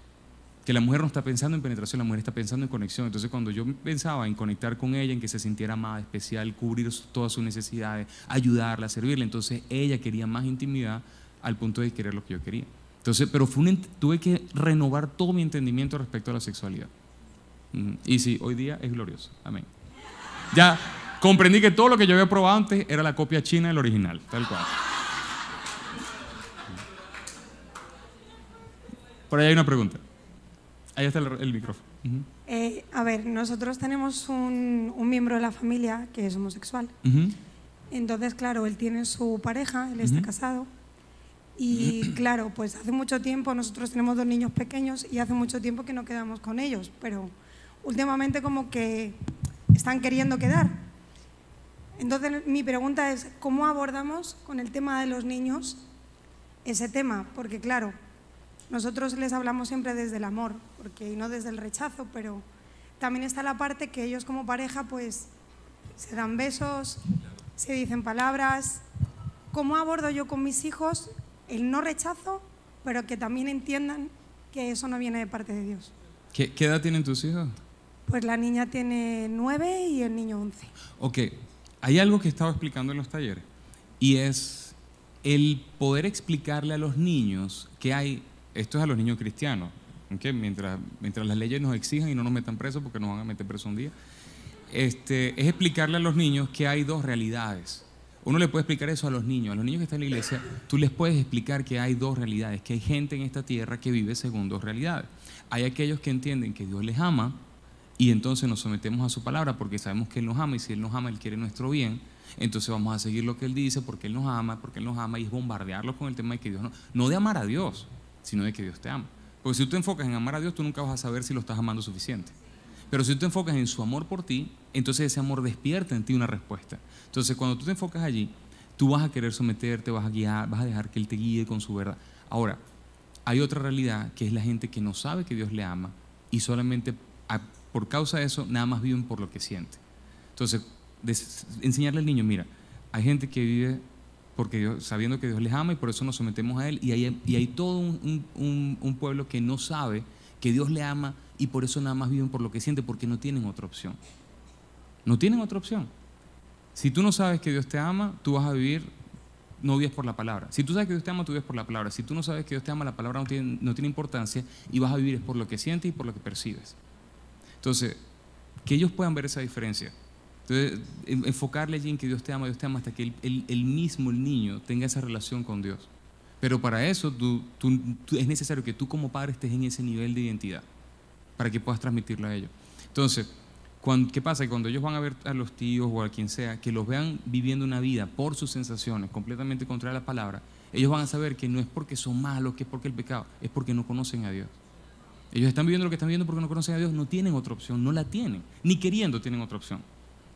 Que la mujer no está pensando en penetración, la mujer está pensando en conexión. Entonces cuando yo pensaba en conectar con ella, en que se sintiera amada, especial, cubrir todas sus necesidades, ayudarla, servirle, entonces ella quería más intimidad al punto de querer lo que yo quería. Entonces, pero tuve que renovar todo mi entendimiento respecto a la sexualidad. Y sí, hoy día es glorioso. Amén. Ya comprendí que todo lo que yo había probado antes era la copia china del original, tal cual. Por ahí hay una pregunta. Ahí está el micrófono. A ver, nosotros tenemos un miembro de la familia que es homosexual. Entonces, claro, él tiene su pareja, él está casado. Y claro, pues hace mucho tiempo, nosotros tenemos 2 niños pequeños y hace mucho tiempo que no quedamos con ellos, pero últimamente como que están queriendo quedar. Entonces, mi pregunta es, ¿cómo abordamos con el tema de los niños ese tema? Porque claro, nosotros les hablamos siempre desde el amor, porque no desde el rechazo, pero también está la parte que ellos como pareja pues se dan besos, se dicen palabras. ¿Cómo abordo yo con mis hijos el no rechazo, pero que también entiendan que eso no viene de parte de Dios? ¿Qué edad tienen tus hijos? Pues la niña tiene 9 y el niño 11. Ok, hay algo que estaba explicando en los talleres y es el poder explicarle a los niños que hay. Esto es a los niños cristianos, ¿okay? Mientras las leyes nos exijan y no nos metan presos, porque nos van a meter presos un día, es explicarle a los niños que hay 2 realidades. Uno le puede explicar eso a los niños que están en la iglesia, tú les puedes explicar que hay 2 realidades, que hay gente en esta tierra que vive según 2 realidades. Hay aquellos que entienden que Dios les ama y entonces nos sometemos a su palabra porque sabemos que Él nos ama y si Él nos ama, Él quiere nuestro bien. Entonces vamos a seguir lo que Él dice porque Él nos ama y es bombardearlos con el tema de que Dios no de amar a Dios, sino de que Dios te ama. Porque si tú te enfocas en amar a Dios, tú nunca vas a saber si lo estás amando suficiente. Pero si tú te enfocas en su amor por ti, entonces ese amor despierta en ti una respuesta. Entonces cuando tú te enfocas allí, tú vas a querer someterte, vas a guiar, vas a dejar que Él te guíe con su verdad. Ahora, hay otra realidad que es la gente que no sabe que Dios le ama y solamente por causa de eso nada más viven por lo que siente. Entonces, enseñarle al niño, mira, hay gente que vive porque Dios, sabiendo que Dios les ama y por eso nos sometemos a Él y hay todo un pueblo que no sabe que Dios le ama y por eso nada más viven por lo que siente porque no tienen otra opción. No tienen otra opción. Si tú no sabes que Dios te ama, tú vas a vivir, no vives por la palabra. Si tú sabes que Dios te ama, tú vives por la palabra. Si tú no sabes que Dios te ama, la palabra no tiene importancia y vas a vivir por lo que sientes y por lo que percibes. Entonces, que ellos puedan ver esa diferencia. Entonces, enfocarle allí en que Dios te ama hasta que el mismo, el niño, tenga esa relación con Dios. Pero para eso es necesario que tú como padre estés en ese nivel de identidad para que puedas transmitirlo a ellos. Entonces, ¿qué pasa? Que cuando ellos van a ver a los tíos o a quien sea, que los vean viviendo una vida por sus sensaciones, completamente contraria a la palabra, ellos van a saber que no es porque son malos, que es porque el pecado, es porque no conocen a Dios. Ellos están viviendo lo que están viviendo porque no conocen a Dios, no tienen otra opción, no la tienen, ni queriendo tienen otra opción.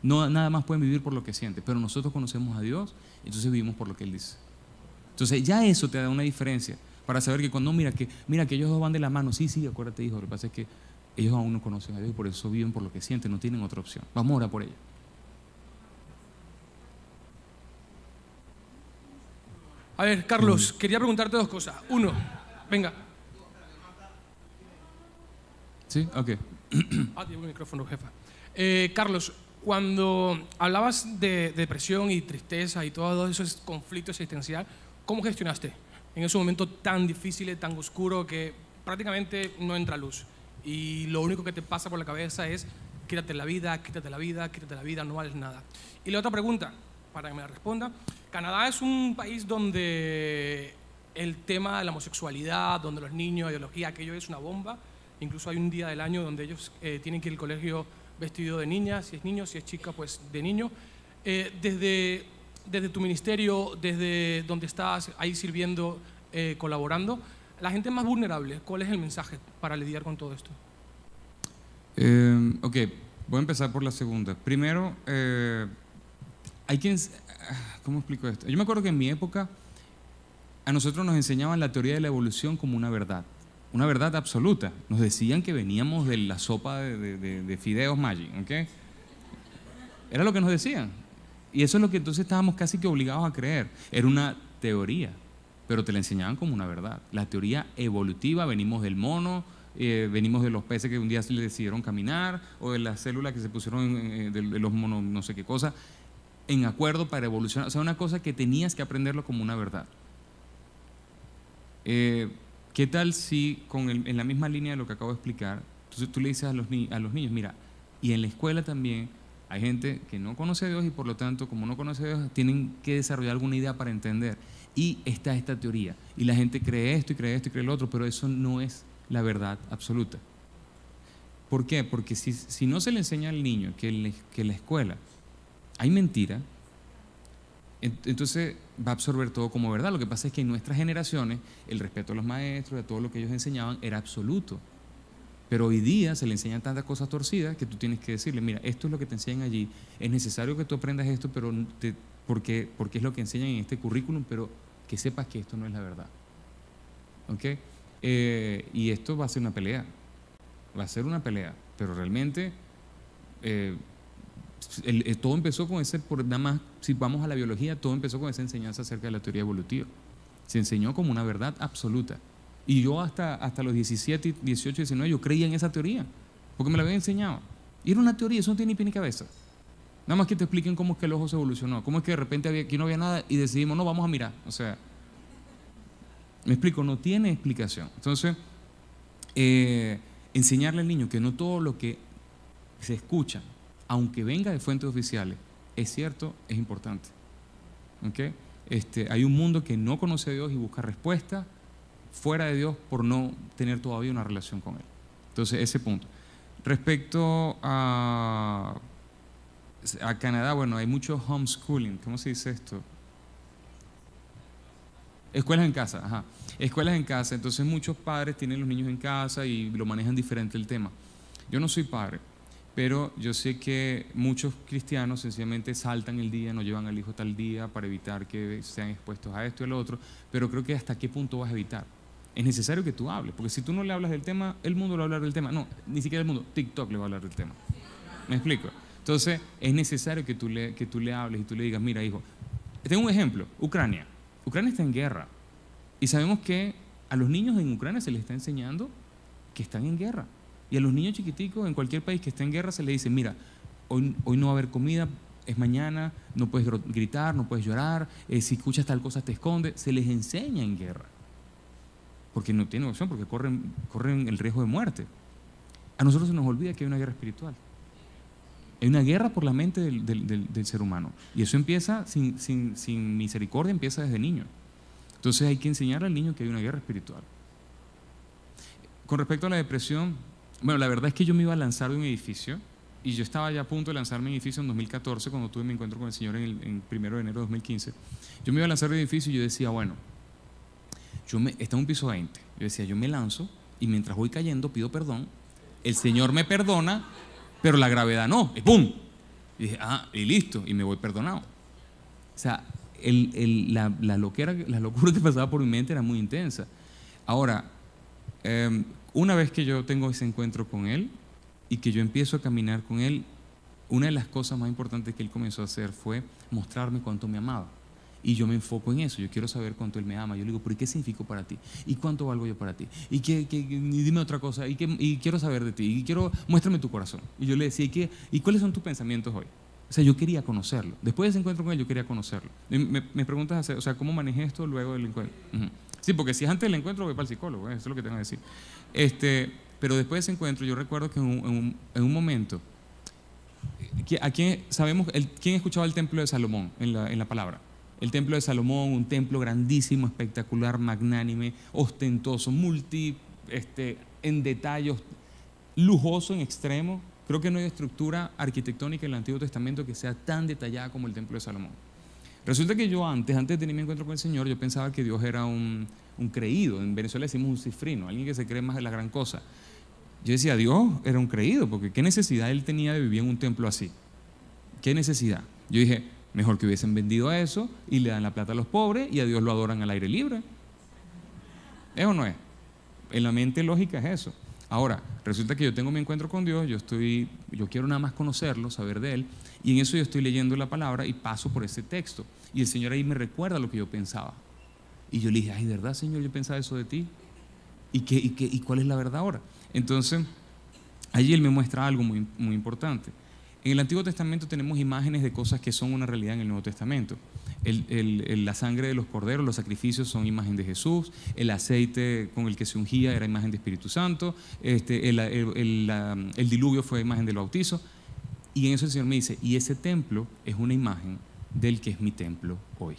No, nada más pueden vivir por lo que sienten, pero nosotros conocemos a Dios, entonces vivimos por lo que Él dice. Entonces ya eso te da una diferencia para saber que cuando mira que ellos 2 van de la mano, sí, acuérdate hijo, lo que pasa es que ellos aún no conocen a Dios y por eso viven por lo que sienten, no tienen otra opción. Vamos a orar por ellos. A ver, Carlos, quería preguntarte 2 cosas. 1, venga. ¿Sí? Ok. Tengo el micrófono, jefa. Carlos, cuando hablabas de depresión y tristeza y todo esos conflictos existenciales, ¿cómo gestionaste en ese momento tan difícil, tan oscuro que prácticamente no entra luz? Y lo único que te pasa por la cabeza es quítate la vida, no vales nada. Y la otra pregunta, para que me la responda, Canadá es un país donde el tema de la homosexualidad, donde los niños, ideología, aquello es una bomba. Incluso hay un día del año donde ellos tienen que ir al colegio vestido de niña, si es niño, si es chica, pues de niño. Desde tu ministerio, desde donde estás ahí sirviendo, colaborando, la gente más vulnerable, ¿cuál es el mensaje para lidiar con todo esto? Ok, Voy a empezar por la segunda. Primero, hay quien... ¿Cómo explico esto? Yo me acuerdo que en mi época a nosotros nos enseñaban la teoría de la evolución como una verdad absoluta. Nos decían que veníamos de la sopa de fideos Maggi, ¿ok? Era lo que nos decían. Y eso es lo que entonces estábamos casi que obligados a creer. Era una teoría, pero te la enseñaban como una verdad. La teoría evolutiva, venimos del mono, venimos de los peces que un día le decidieron caminar, o de las células que se pusieron de los monos, no sé qué cosa, en acuerdo para evolucionar. O sea, una cosa que tenías que aprenderlo como una verdad. ¿Qué tal si en la misma línea de lo que acabo de explicar, entonces tú le dices a los niños, mira, y en la escuela también hay gente que no conoce a Dios y por lo tanto, como no conoce a Dios, tienen que desarrollar alguna idea para entender. Y está esta teoría. Y la gente cree esto y cree esto y cree lo otro, pero eso no es la verdad absoluta. ¿Por qué? Porque si no se le enseña al niño que en la escuela hay mentira, entonces va a absorber todo como verdad. Lo que pasa es que en nuestras generaciones el respeto a los maestros, a todo lo que ellos enseñaban, era absoluto. Pero hoy día se le enseñan tantas cosas torcidas que tú tienes que decirle, mira, esto es lo que te enseñan allí, es necesario que tú aprendas esto, pero porque es lo que enseñan en este currículum, pero que sepas que esto no es la verdad. ¿Ok? Y esto va a ser una pelea. Va a ser una pelea, pero realmente todo empezó con nada más, si vamos a la biología, todo empezó con esa enseñanza acerca de la teoría evolutiva. Se enseñó como una verdad absoluta. Y yo hasta los 17, 18, 19, yo creía en esa teoría, porque me la habían enseñado. Y era una teoría, eso no tiene ni pie ni cabeza. Nada más que te expliquen cómo es que el ojo se evolucionó, cómo es que de repente aquí no había nada y decidimos, no, vamos a mirar. O sea, me explico, no tiene explicación. Entonces, enseñarle al niño que no todo lo que se escucha, aunque venga de fuentes oficiales, es cierto, es importante. ¿Okay? Hay un mundo que no conoce a Dios y busca respuestas fuera de Dios por no tener todavía una relación con Él. Entonces, ese punto. Respecto a Canadá, bueno, hay mucho homeschooling. ¿Cómo se dice esto? Escuelas en casa, ajá. Escuelas en casa. Entonces, muchos padres tienen los niños en casa y lo manejan diferente el tema. Yo no soy padre, pero yo sé que muchos cristianos sencillamente saltan el día, no llevan al hijo tal día para evitar que sean expuestos a esto y a lo otro, pero creo que hasta qué punto vas a evitar. Es necesario que tú hables, porque si tú no le hablas del tema, el mundo le va a hablar del tema. No, ni siquiera el mundo, TikTok le va a hablar del tema. ¿Me explico? Entonces, es necesario que tú le hables y tú le digas, mira, hijo, tengo un ejemplo, Ucrania. Ucrania está en guerra y sabemos que a los niños en Ucrania se les está enseñando que están en guerra. Y a los niños chiquiticos en cualquier país que esté en guerra se les dice, mira, hoy no va a haber comida, es mañana, no puedes gritar, no puedes llorar, si escuchas tal cosa te escondes. Se les enseña en guerra. Porque no tienen opción, porque corren el riesgo de muerte. A nosotros se nos olvida que hay una guerra espiritual. Hay una guerra por la mente del ser humano. Y eso empieza sin misericordia, empieza desde niño. Entonces hay que enseñarle al niño que hay una guerra espiritual. Con respecto a la depresión, bueno, la verdad es que yo me iba a lanzar de un edificio y yo estaba ya a punto de lanzarme de un edificio en 2014 cuando tuve mi encuentro con el Señor en 1 de enero de 2015. Yo me iba a lanzar de un edificio y yo decía, bueno, está en un piso 20. Yo decía, yo me lanzo y mientras voy cayendo pido perdón, el Señor me perdona, pero la gravedad no, y ¡pum! Y dije, y listo, y me voy perdonado. O sea, la locura que pasaba por mi mente era muy intensa. Ahora, una vez que yo tengo ese encuentro con Él y que yo empiezo a caminar con Él, una de las cosas más importantes que Él comenzó a hacer fue mostrarme cuánto me amaba. Y yo me enfoco en eso, yo quiero saber cuánto Él me ama. Yo le digo, ¿pero y qué significo para ti? ¿Y cuánto valgo yo para ti? Y dime otra cosa, y quiero saber de ti, muéstrame tu corazón. Y yo le decía, ¿y cuáles son tus pensamientos hoy? O sea, yo quería conocerlo. Después de ese encuentro con Él, yo quería conocerlo. Me preguntas, o sea, ¿cómo manejé esto luego del encuentro? Sí, porque si es antes del encuentro, voy para el psicólogo, eso es lo que tengo que decir. Pero después de ese encuentro, yo recuerdo que en un momento, ¿quién escuchaba el templo de Salomón en la palabra? El templo de Salomón, un templo grandísimo, espectacular, magnánime, ostentoso, en detalles, lujoso en extremo. Creo que no hay estructura arquitectónica en el Antiguo Testamento que sea tan detallada como el templo de Salomón. Resulta que yo antes de tener mi encuentro con el Señor, yo pensaba que Dios era un creído. En Venezuela decimos un cifrino, alguien que se cree más de la gran cosa. Yo decía, Dios era un creído, porque ¿qué necesidad él tenía de vivir en un templo así? ¿Qué necesidad? Yo dije, mejor que hubiesen vendido eso y le dan la plata a los pobres y a Dios lo adoran al aire libre. ¿Es o no es? En la mente lógica es eso. Ahora, resulta que yo tengo mi encuentro con Dios, yo quiero nada más conocerlo, saber de Él, y en eso yo estoy leyendo la palabra y paso por ese texto. Y el Señor ahí me recuerda lo que yo pensaba. Y yo le dije, ay, ¿verdad, Señor? Yo pensaba eso de ti. ¿Y cuál es la verdad ahora? Entonces, allí Él me muestra algo muy, muy importante. En el Antiguo Testamento tenemos imágenes de cosas que son una realidad en el Nuevo Testamento. La sangre de los corderos, los sacrificios son imagen de Jesús, el aceite con el que se ungía era imagen de Espíritu Santo, el diluvio fue imagen del bautizo. Y en eso el Señor me dice, y ese templo es una imagen del que es mi templo hoy.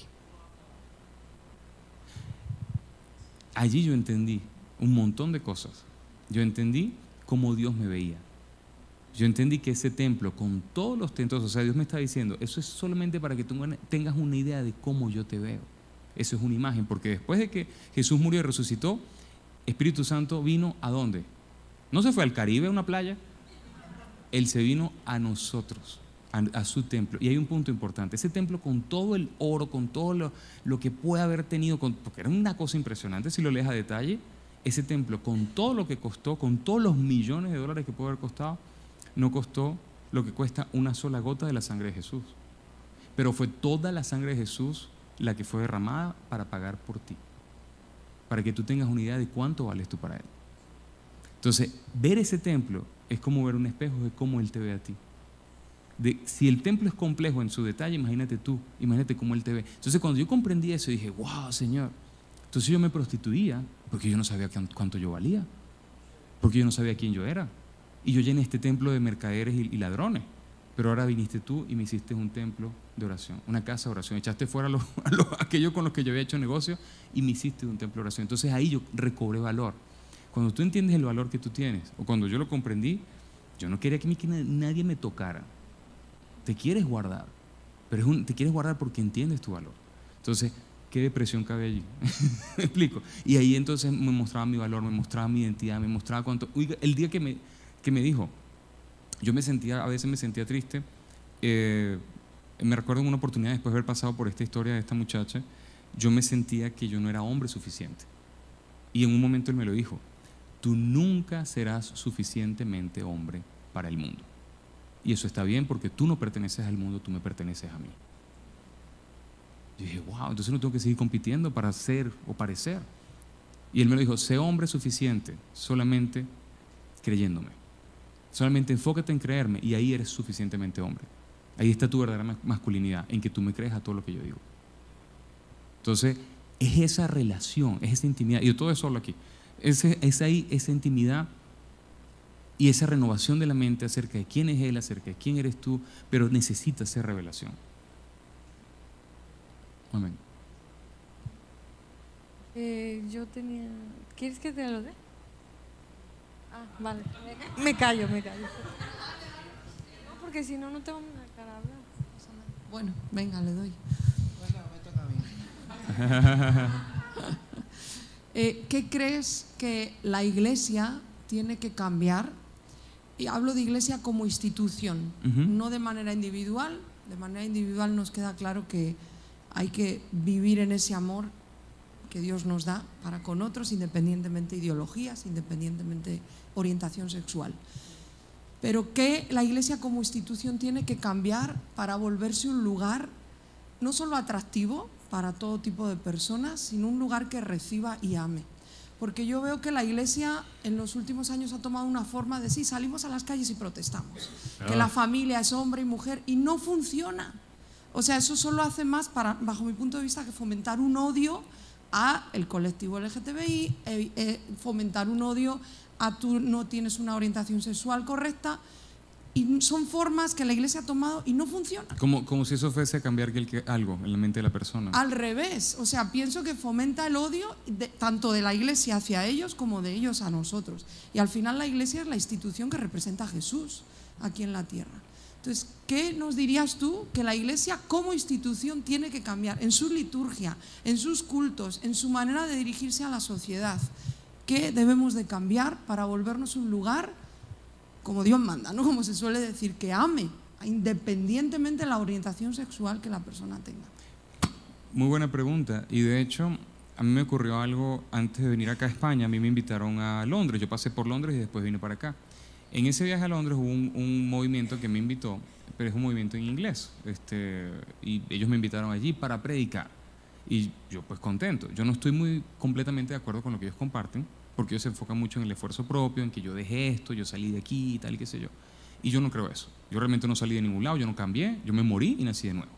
Allí yo entendí un montón de cosas. Yo entendí cómo Dios me veía. Yo entendí que ese templo, con todos los templos, o sea, Dios me está diciendo, eso es solamente para que tú tengas una idea de cómo yo te veo. Eso es una imagen, porque después de que Jesús murió y resucitó, Espíritu Santo vino ¿a dónde? No se fue al Caribe, a una playa. Él se vino a nosotros, a su templo. Y hay un punto importante, ese templo con todo el oro, con todo lo que puede haber tenido, porque era una cosa impresionante si lo lees a detalle, ese templo con todo lo que costó, con todos los millones de dólares que puede haber costado, no costó lo que cuesta una sola gota de la sangre de Jesús. Pero fue toda la sangre de Jesús la que fue derramada para pagar por ti. Para que tú tengas una idea de cuánto vales tú para Él. Entonces, ver ese templo es como ver un espejo de cómo Él te ve a ti. Si el templo es complejo en su detalle, imagínate tú, imagínate cómo Él te ve. Entonces, cuando yo comprendí eso, dije, wow, Señor. Entonces yo me prostituía porque yo no sabía cuánto yo valía. Porque yo no sabía quién yo era. Y yo llené este templo de mercaderes y ladrones. Pero ahora viniste tú y me hiciste un templo de oración, una casa de oración. Echaste fuera a aquellos con los que yo había hecho negocio y me hiciste un templo de oración. Entonces ahí yo recobré valor. Cuando tú entiendes el valor que tú tienes, o cuando yo lo comprendí, yo no quería que nadie me tocara. Te quieres guardar, pero te quieres guardar porque entiendes tu valor. Entonces, ¿qué depresión cabe allí? ¿Me explico? Y ahí entonces me mostraba mi valor, me mostraba mi identidad, me mostraba cuánto. Oiga, el día que me dijo, a veces me sentía triste. Me recuerdo en una oportunidad, después de haber pasado por esta historia de esta muchacha, yo me sentía que yo no era hombre suficiente. Y en un momento él me lo dijo, tú nunca serás suficientemente hombre para el mundo. Y eso está bien porque tú no perteneces al mundo, tú me perteneces a mí. Yo dije, wow, entonces no tengo que seguir compitiendo para ser o parecer. Y él me lo dijo, sé hombre suficiente solamente creyéndome. Solamente enfócate en creerme y ahí eres suficientemente hombre. Ahí está tu verdadera masculinidad, en que tú me crees a todo lo que yo digo. Entonces, es esa relación, es esa intimidad. Y yo todo eso hablo aquí. Es ahí esa intimidad y esa renovación de la mente acerca de quién es Él, acerca de quién eres tú, pero necesita esa revelación. Amén. ¿Quieres que te lo dé? Ah, vale. Me callo. No, porque si no, no tengo una cara a hablar. Bueno, venga, le doy. Bueno, me toca a mí. ¿Qué crees que la Iglesia tiene que cambiar? Y hablo de Iglesia como institución, no de manera individual. De manera individual nos queda claro que hay que vivir en ese amor que Dios nos da para con otros, independientemente de ideologías, independientemente de orientación sexual. Pero que la Iglesia como institución tiene que cambiar para volverse un lugar no solo atractivo para todo tipo de personas, sino un lugar que reciba y ame. Porque yo veo que la Iglesia en los últimos años ha tomado una forma de sí, salimos a las calles y protestamos, que la familia es hombre y mujer, y no funciona. O sea, eso solo hace más, bajo mi punto de vista, que fomentar un odio a el colectivo LGTBI, fomentar un odio a tú no tienes una orientación sexual correcta, y son formas que la Iglesia ha tomado y no funcionan. Como si eso fuese a cambiar algo en la mente de la persona. Al revés, o sea, pienso que fomenta el odio tanto de la Iglesia hacia ellos como de ellos a nosotros. Y al final la Iglesia es la institución que representa a Jesús aquí en la tierra. Entonces, ¿qué nos dirías tú que la Iglesia como institución tiene que cambiar en su liturgia, en sus cultos, en su manera de dirigirse a la sociedad? qué debemos de cambiar para volvernos un lugar como Dios manda, ¿no? Como se suele decir, que ame, independientemente de la orientación sexual que la persona tenga. Muy buena pregunta. Y de hecho, a mí me ocurrió algo antes de venir acá a España. A mí me invitaron a Londres. Yo pasé por Londres y después vine para acá. En ese viaje a Londres hubo un movimiento que me invitó, pero es un movimiento en inglés. Y ellos me invitaron allí para predicar. Y yo pues contento. Yo no estoy muy completamente de acuerdo con lo que ellos comparten, porque ellos se enfocan mucho en el esfuerzo propio, en que yo dejé esto, yo salí de aquí y tal y qué sé yo. Y yo no creo eso. Yo realmente no salí de ningún lado, yo no cambié, yo me morí y nací de nuevo.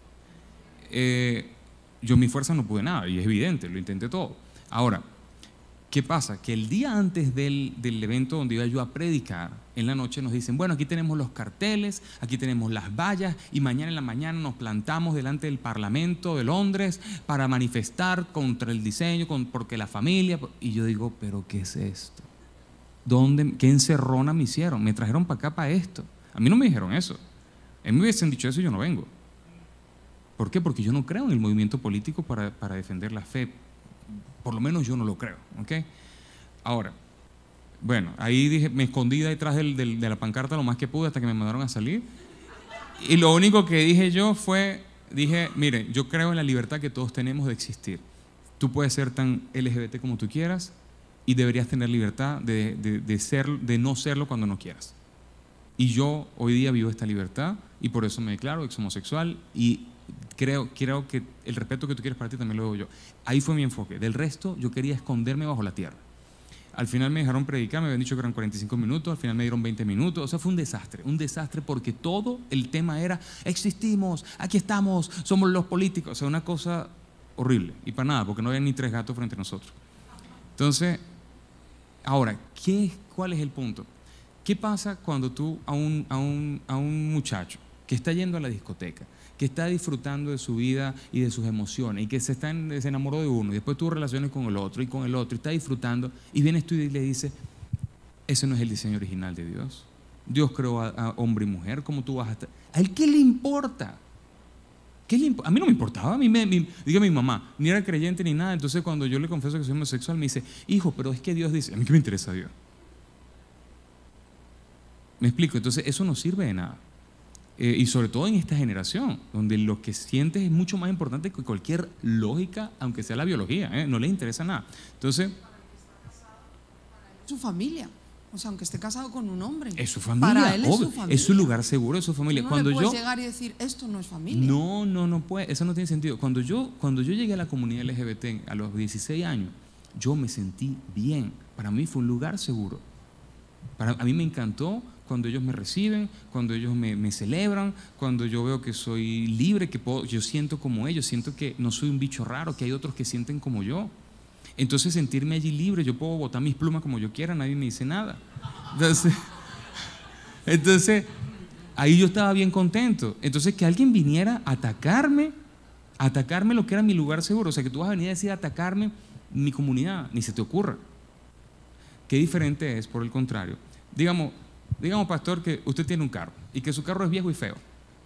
Yo en mi fuerza no pude nada, y es evidente, lo intenté todo. Ahora, ¿qué pasa? Que el día antes del evento donde iba yo a predicar, en la noche nos dicen, bueno, aquí tenemos los carteles, aquí tenemos las vallas, y mañana en la mañana nos plantamos delante del Parlamento de Londres para manifestar contra el diseño, porque la familia... Y yo digo, ¿pero qué es esto? ¿Qué encerrona me hicieron? Me trajeron para acá para esto. A mí no me dijeron eso. A mí me hubiesen dicho eso y yo no vengo. ¿Por qué? Porque yo no creo en el movimiento político para defender la fe. Por lo menos yo no lo creo, ¿ok? Ahora, bueno, ahí dije, me escondí detrás de la pancarta lo más que pude hasta que me mandaron a salir. Y lo único que dije yo dije, mire, yo creo en la libertad que todos tenemos de existir. Tú puedes ser tan LGBT como tú quieras y deberías tener libertad de no serlo cuando no quieras. Y yo hoy día vivo esta libertad y por eso me declaro ex homosexual y creo que el respeto que tú quieres para ti también lo doy yo. Ahí fue mi enfoque. Del resto, yo quería esconderme bajo la tierra. Al final me dejaron predicar, me habían dicho que eran 45 minutos, al final me dieron 20 minutos. O sea, fue un desastre porque todo el tema era, existimos, aquí estamos, somos los políticos. O sea, una cosa horrible. Y para nada, porque no había ni 3 gatos frente a nosotros. Entonces, ahora, ¿cuál es el punto? ¿Qué pasa cuando tú a un muchacho que está yendo a la discoteca, que está disfrutando de su vida y de sus emociones y que se enamoró de uno y después tuvo relaciones con el otro y está disfrutando y vienes tú y le dices, ese no es el diseño original de Dios? Dios creó a hombre y mujer, ¿cómo tú vas a estar? ¿A él qué le importa? A mí no me importaba, diga mi mamá, ni era creyente ni nada, entonces cuando yo le confieso que soy homosexual me dice, hijo, pero es que Dios dice, a mí qué me interesa Dios. ¿Me explico? Entonces eso no sirve de nada. Y sobre todo en esta generación, donde lo que sientes es mucho más importante que cualquier lógica, aunque sea la biología, no le interesa nada. Entonces, su familia, o sea, aunque esté casado con un hombre, es su familia, para él es su familia. Es su lugar seguro, es su familia. No cuando le puedes llegar y decir, esto no es familia. No puede, eso no tiene sentido. Cuando yo llegué a la comunidad LGBT a los 16 años, yo me sentí bien. Para mí fue un lugar seguro. A mí me encantó cuando ellos me reciben, cuando ellos me celebran, cuando yo veo que soy libre, yo siento como ellos, siento que no soy un bicho raro, que hay otros que sienten como yo. Entonces sentirme allí libre, yo puedo botar mis plumas como yo quiera, nadie me dice nada. Entonces ahí yo estaba bien contento. Entonces que alguien viniera a atacarme lo que era mi lugar seguro, o sea que tú vas a venir a decir atacarme mi comunidad, ni se te ocurra. Qué diferente es, por el contrario. Digamos, pastor, que usted tiene un carro y que su carro es viejo y feo.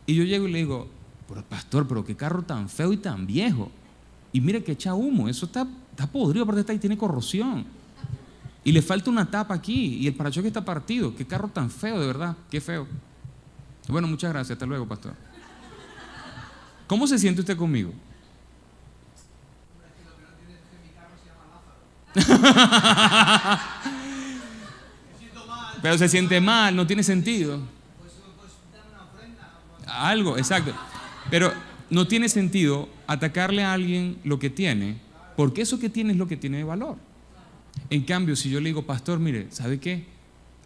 Y yo llego y le digo, pero pastor, pero qué carro tan feo y tan viejo. Y mire que echa humo, eso está podrido, aparte está ahí, tiene corrosión. Y le falta una tapa aquí y el parachoque está partido. Qué carro tan feo, de verdad, qué feo. Bueno, muchas gracias, hasta luego, pastor. ¿Cómo se siente usted conmigo? Pero se siente mal, no tiene sentido. Algo, exacto. Pero no tiene sentido atacarle a alguien lo que tiene, porque eso que tiene es lo que tiene de valor. En cambio, si yo le digo, pastor, mire, ¿sabe qué?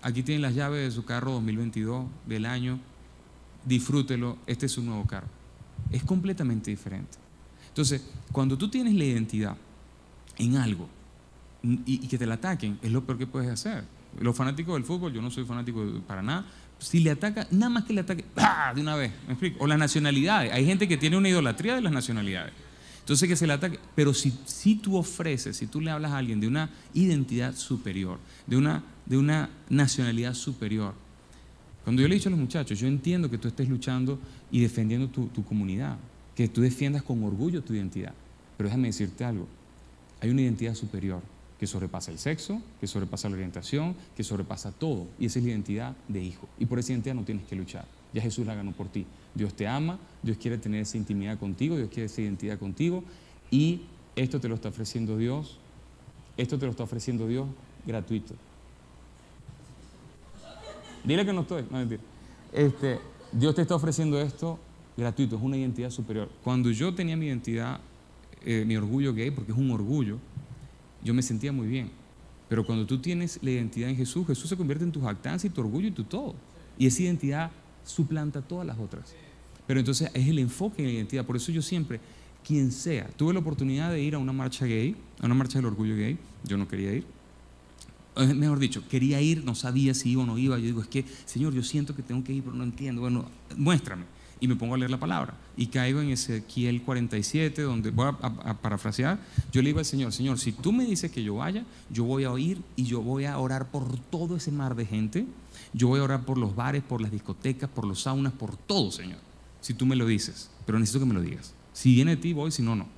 Aquí tiene las llaves de su carro 2022 del año, disfrútelo, este es su nuevo carro. Es completamente diferente. Entonces, cuando tú tienes la identidad en algo y que te la ataquen, es lo peor que puedes hacer. Los fanáticos del fútbol, yo no soy fanático para nada, si le ataca, nada más que le ataque, ¡pah!, de una vez, ¿me explico? O las nacionalidades, hay gente que tiene una idolatría de las nacionalidades, entonces que se le ataque, pero si tú ofreces, si tú le hablas a alguien de una identidad superior, de una nacionalidad superior, cuando yo le he dicho a los muchachos, yo entiendo que tú estés luchando y defendiendo tu comunidad, que tú defiendas con orgullo tu identidad, pero déjame decirte algo, hay una identidad superior que sobrepasa el sexo, que sobrepasa la orientación, que sobrepasa todo. Y esa es la identidad de hijo. Y por esa identidad no tienes que luchar. Ya Jesús la ganó por ti. Dios te ama, Dios quiere tener esa intimidad contigo, Dios quiere esa identidad contigo. Y esto te lo está ofreciendo Dios. Esto te lo está ofreciendo Dios gratuito. Dile que no estoy. No, mentira. Dios te está ofreciendo esto gratuito. Es una identidad superior. Cuando yo tenía mi identidad, mi orgullo gay, porque es un orgullo, yo me sentía muy bien. Pero cuando tú tienes la identidad en Jesús, Jesús se convierte en tu jactancia y tu orgullo y tu todo. Y esa identidad suplanta todas las otras. Pero entonces es el enfoque en la identidad. Por eso yo siempre, quien sea, tuve la oportunidad de ir a una marcha gay, a una marcha del orgullo gay. Yo no quería ir. Mejor dicho, quería ir, no sabía si iba o no iba. Yo digo, es que, Señor, yo siento que tengo que ir, pero no entiendo. Bueno, muéstrame. Y me pongo a leer la palabra. Y caigo en Ezequiel 47, donde voy a parafrasear. Yo le digo al Señor, Señor, si tú me dices que yo vaya, yo voy a oír y yo voy a orar por todo ese mar de gente. Yo voy a orar por los bares, por las discotecas, por los saunas, por todo, Señor. Si tú me lo dices, pero necesito que me lo digas. Si viene de ti, voy, si no, no.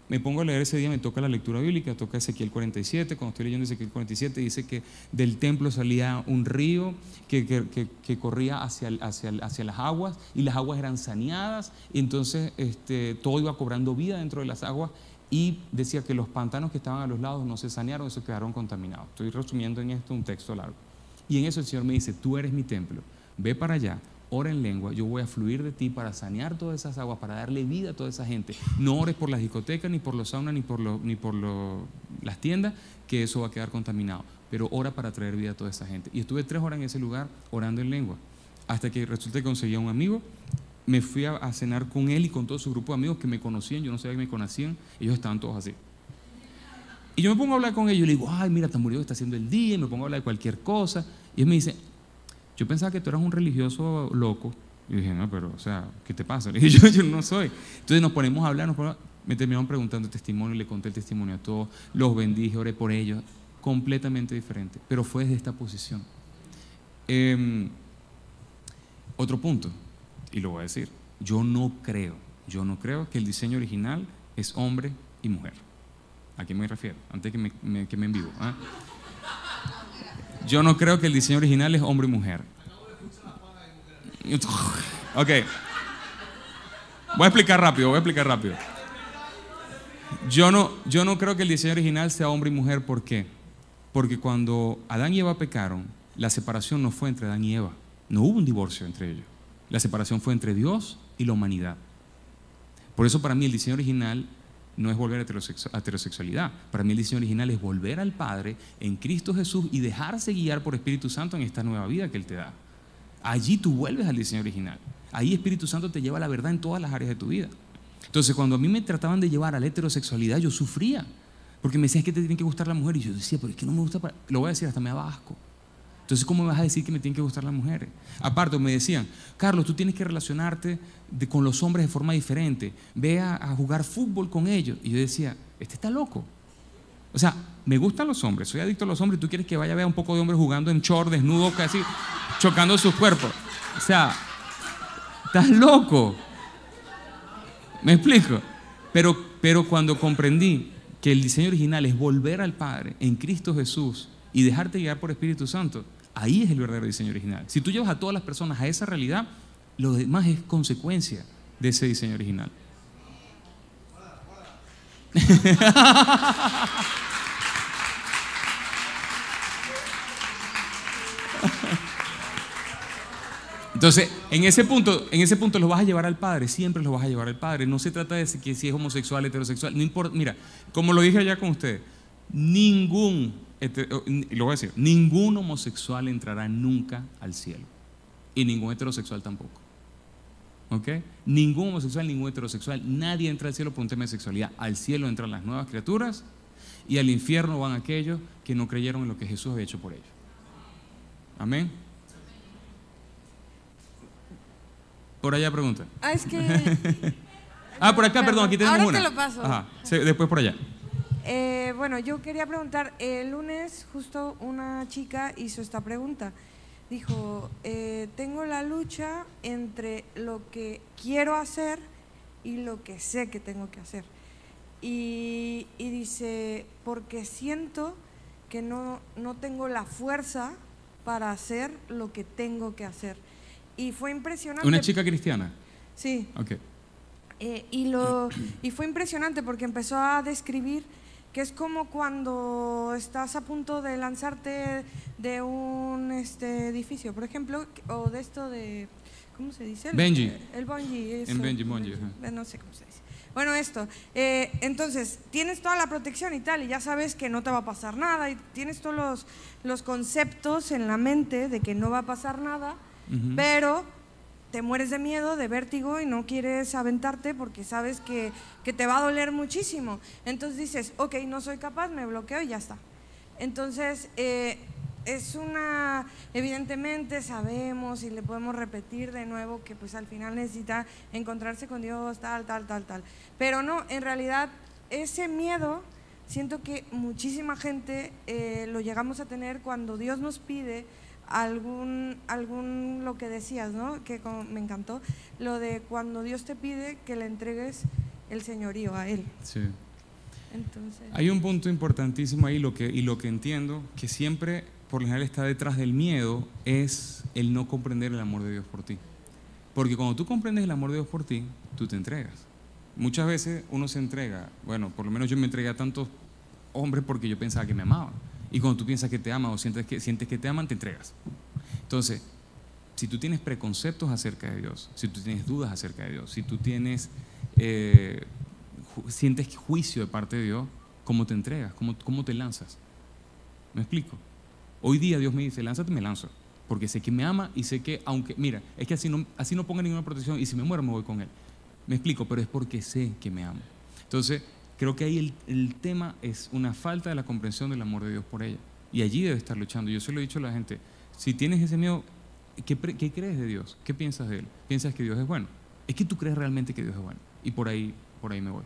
Me pongo a leer ese día, me toca la lectura bíblica, toca Ezequiel 47. Cuando estoy leyendo Ezequiel 47, dice que del templo salía un río que corría hacia las aguas, y las aguas eran saneadas, y entonces todo iba cobrando vida dentro de las aguas, y decía que los pantanos que estaban a los lados no se sanearon, esos quedaron contaminados. Estoy resumiendo en esto un texto largo. Y en eso el Señor me dice, tú eres mi templo, ve para allá, ora en lengua, yo voy a fluir de ti para sanear todas esas aguas, para darle vida a toda esa gente. No ores por las discotecas, ni por los saunas, ni por las tiendas, que eso va a quedar contaminado. Pero ora para traer vida a toda esa gente. Y estuve 3 horas en ese lugar orando en lengua, hasta que resulta que conseguí a un amigo. Me fui a cenar con él y con todo su grupo de amigos que me conocían. Yo no sabía que me conocían, ellos estaban todos así. Y yo me pongo a hablar con ellos y le digo, ay, mira, tan murió que está haciendo el día, y me pongo a hablar de cualquier cosa. Y él me dice, yo pensaba que tú eras un religioso loco. Y dije, no, pero, o sea, ¿qué te pasa? Le dije, yo no soy. Entonces nos ponemos a hablar, me terminaron preguntando testimonio, le conté el testimonio a todos, los bendije, oré por ellos, completamente diferente, pero fue desde esta posición. Otro punto, y lo voy a decir, yo no creo que el diseño original es hombre y mujer. ¿A qué me refiero? Antes que me en vivo. ¿Eh? Yo no creo que el diseño original es hombre y mujer. Ok. Voy a explicar rápido. Yo no creo que el diseño original sea hombre y mujer. ¿Por qué? Porque cuando Adán y Eva pecaron, la separación no fue entre Adán y Eva. No hubo un divorcio entre ellos. La separación fue entre Dios y la humanidad. Por eso para mí el diseño original no es volver a heterosexualidad. Para mí el diseño original es volver al Padre en Cristo Jesús y dejarse guiar por Espíritu Santo en esta nueva vida que Él te da. Allí tú vuelves al diseño original. Ahí Espíritu Santo te lleva a la verdad en todas las áreas de tu vida. Entonces cuando a mí me trataban de llevar a la heterosexualidad, yo sufría. Porque me decían, es que te tienen que gustar las mujeres. Y yo decía, pero es que no me gusta, lo voy a decir, hasta me daba asco. Entonces, ¿cómo me vas a decir que me tienen que gustar las mujeres? Aparte, me decían, Carlos, tú tienes que relacionarte con los hombres de forma diferente. Ve a jugar fútbol con ellos. Y yo decía, este está loco. O sea, me gustan los hombres, soy adicto a los hombres y tú quieres que vaya a ver a un poco de hombres jugando en short, desnudo, casi chocando sus cuerpos. O sea, estás loco. ¿Me explico? Pero cuando comprendí que el diseño original es volver al Padre en Cristo Jesús y dejarte guiar por Espíritu Santo, ahí es el verdadero diseño original. Si tú llevas a todas las personas a esa realidad, lo demás es consecuencia de ese diseño original. Entonces, en ese punto los vas a llevar al Padre, siempre los vas a llevar al Padre. No se trata de que si es homosexual, heterosexual, no importa. Mira, como lo dije allá con ustedes, ningún homosexual entrará nunca al cielo. Y ningún heterosexual tampoco. ¿Ok? Ningún homosexual, ningún heterosexual, nadie entra al cielo por un tema de sexualidad. Al cielo entran las nuevas criaturas y al infierno van aquellos que no creyeron en lo que Jesús había hecho por ellos. Amén. Por allá pregunta. Es que... por acá, perdón, aquí tenemos una. Ahora te lo paso. Ajá, después por allá. Bueno, yo quería preguntar, el lunes justo una chica hizo esta pregunta. Dijo, tengo la lucha entre lo que quiero hacer y lo que sé que tengo que hacer. y dice, porque siento que no tengo la fuerza para hacer lo que tengo que hacer. Y fue impresionante. ¿Una chica cristiana? Sí. Okay. Y fue impresionante porque empezó a describir que es como cuando estás a punto de lanzarte de un edificio, por ejemplo, o de esto de, ¿cómo se dice? Bungee. El bungee. Eso, en bungee. No sé cómo se dice. Bueno, esto. Entonces, tienes toda la protección y tal, y ya sabes que no te va a pasar nada, y tienes todos los conceptos en la mente de que no va a pasar nada, pero te mueres de miedo, de vértigo, y no quieres aventarte porque sabes que te va a doler muchísimo. Entonces dices, ok, no soy capaz, me bloqueo y ya está. Entonces, evidentemente sabemos y le podemos repetir de nuevo que pues al final necesita encontrarse con Dios, tal. Pero no, en realidad ese miedo siento que muchísima gente lo llegamos a tener cuando Dios nos pide algún lo que decías, ¿no? Que me encantó, lo de cuando Dios te pide que le entregues el señorío a Él. Sí. Entonces, hay un punto importantísimo ahí, y lo que entiendo, que siempre, por lo general, está detrás del miedo, es el no comprender el amor de Dios por ti. Porque cuando tú comprendes el amor de Dios por ti, tú te entregas. Muchas veces uno se entrega, bueno, por lo menos yo me entregué a tantos hombres porque yo pensaba que me amaban. Y cuando tú piensas que te aman o sientes que te aman, te entregas. Entonces, si tú tienes preconceptos acerca de Dios, si tú tienes dudas acerca de Dios, si tú tienes, sientes juicio de parte de Dios, ¿cómo te entregas? ¿Cómo te lanzas? ¿Me explico? Hoy día Dios me dice, lánzate, me lanzo. Porque sé que me ama y sé que, aunque, mira, es que así no ponga ninguna protección y si me muero me voy con Él. Me explico, pero es porque sé que me ama. Entonces, creo que ahí el tema es una falta de la comprensión del amor de Dios por ella. Y allí debe estar luchando. Yo se lo he dicho a la gente, si tienes ese miedo, ¿qué crees de Dios? ¿Qué piensas de Él? ¿Piensas que Dios es bueno? Es que tú crees realmente que Dios es bueno. Y por ahí me voy.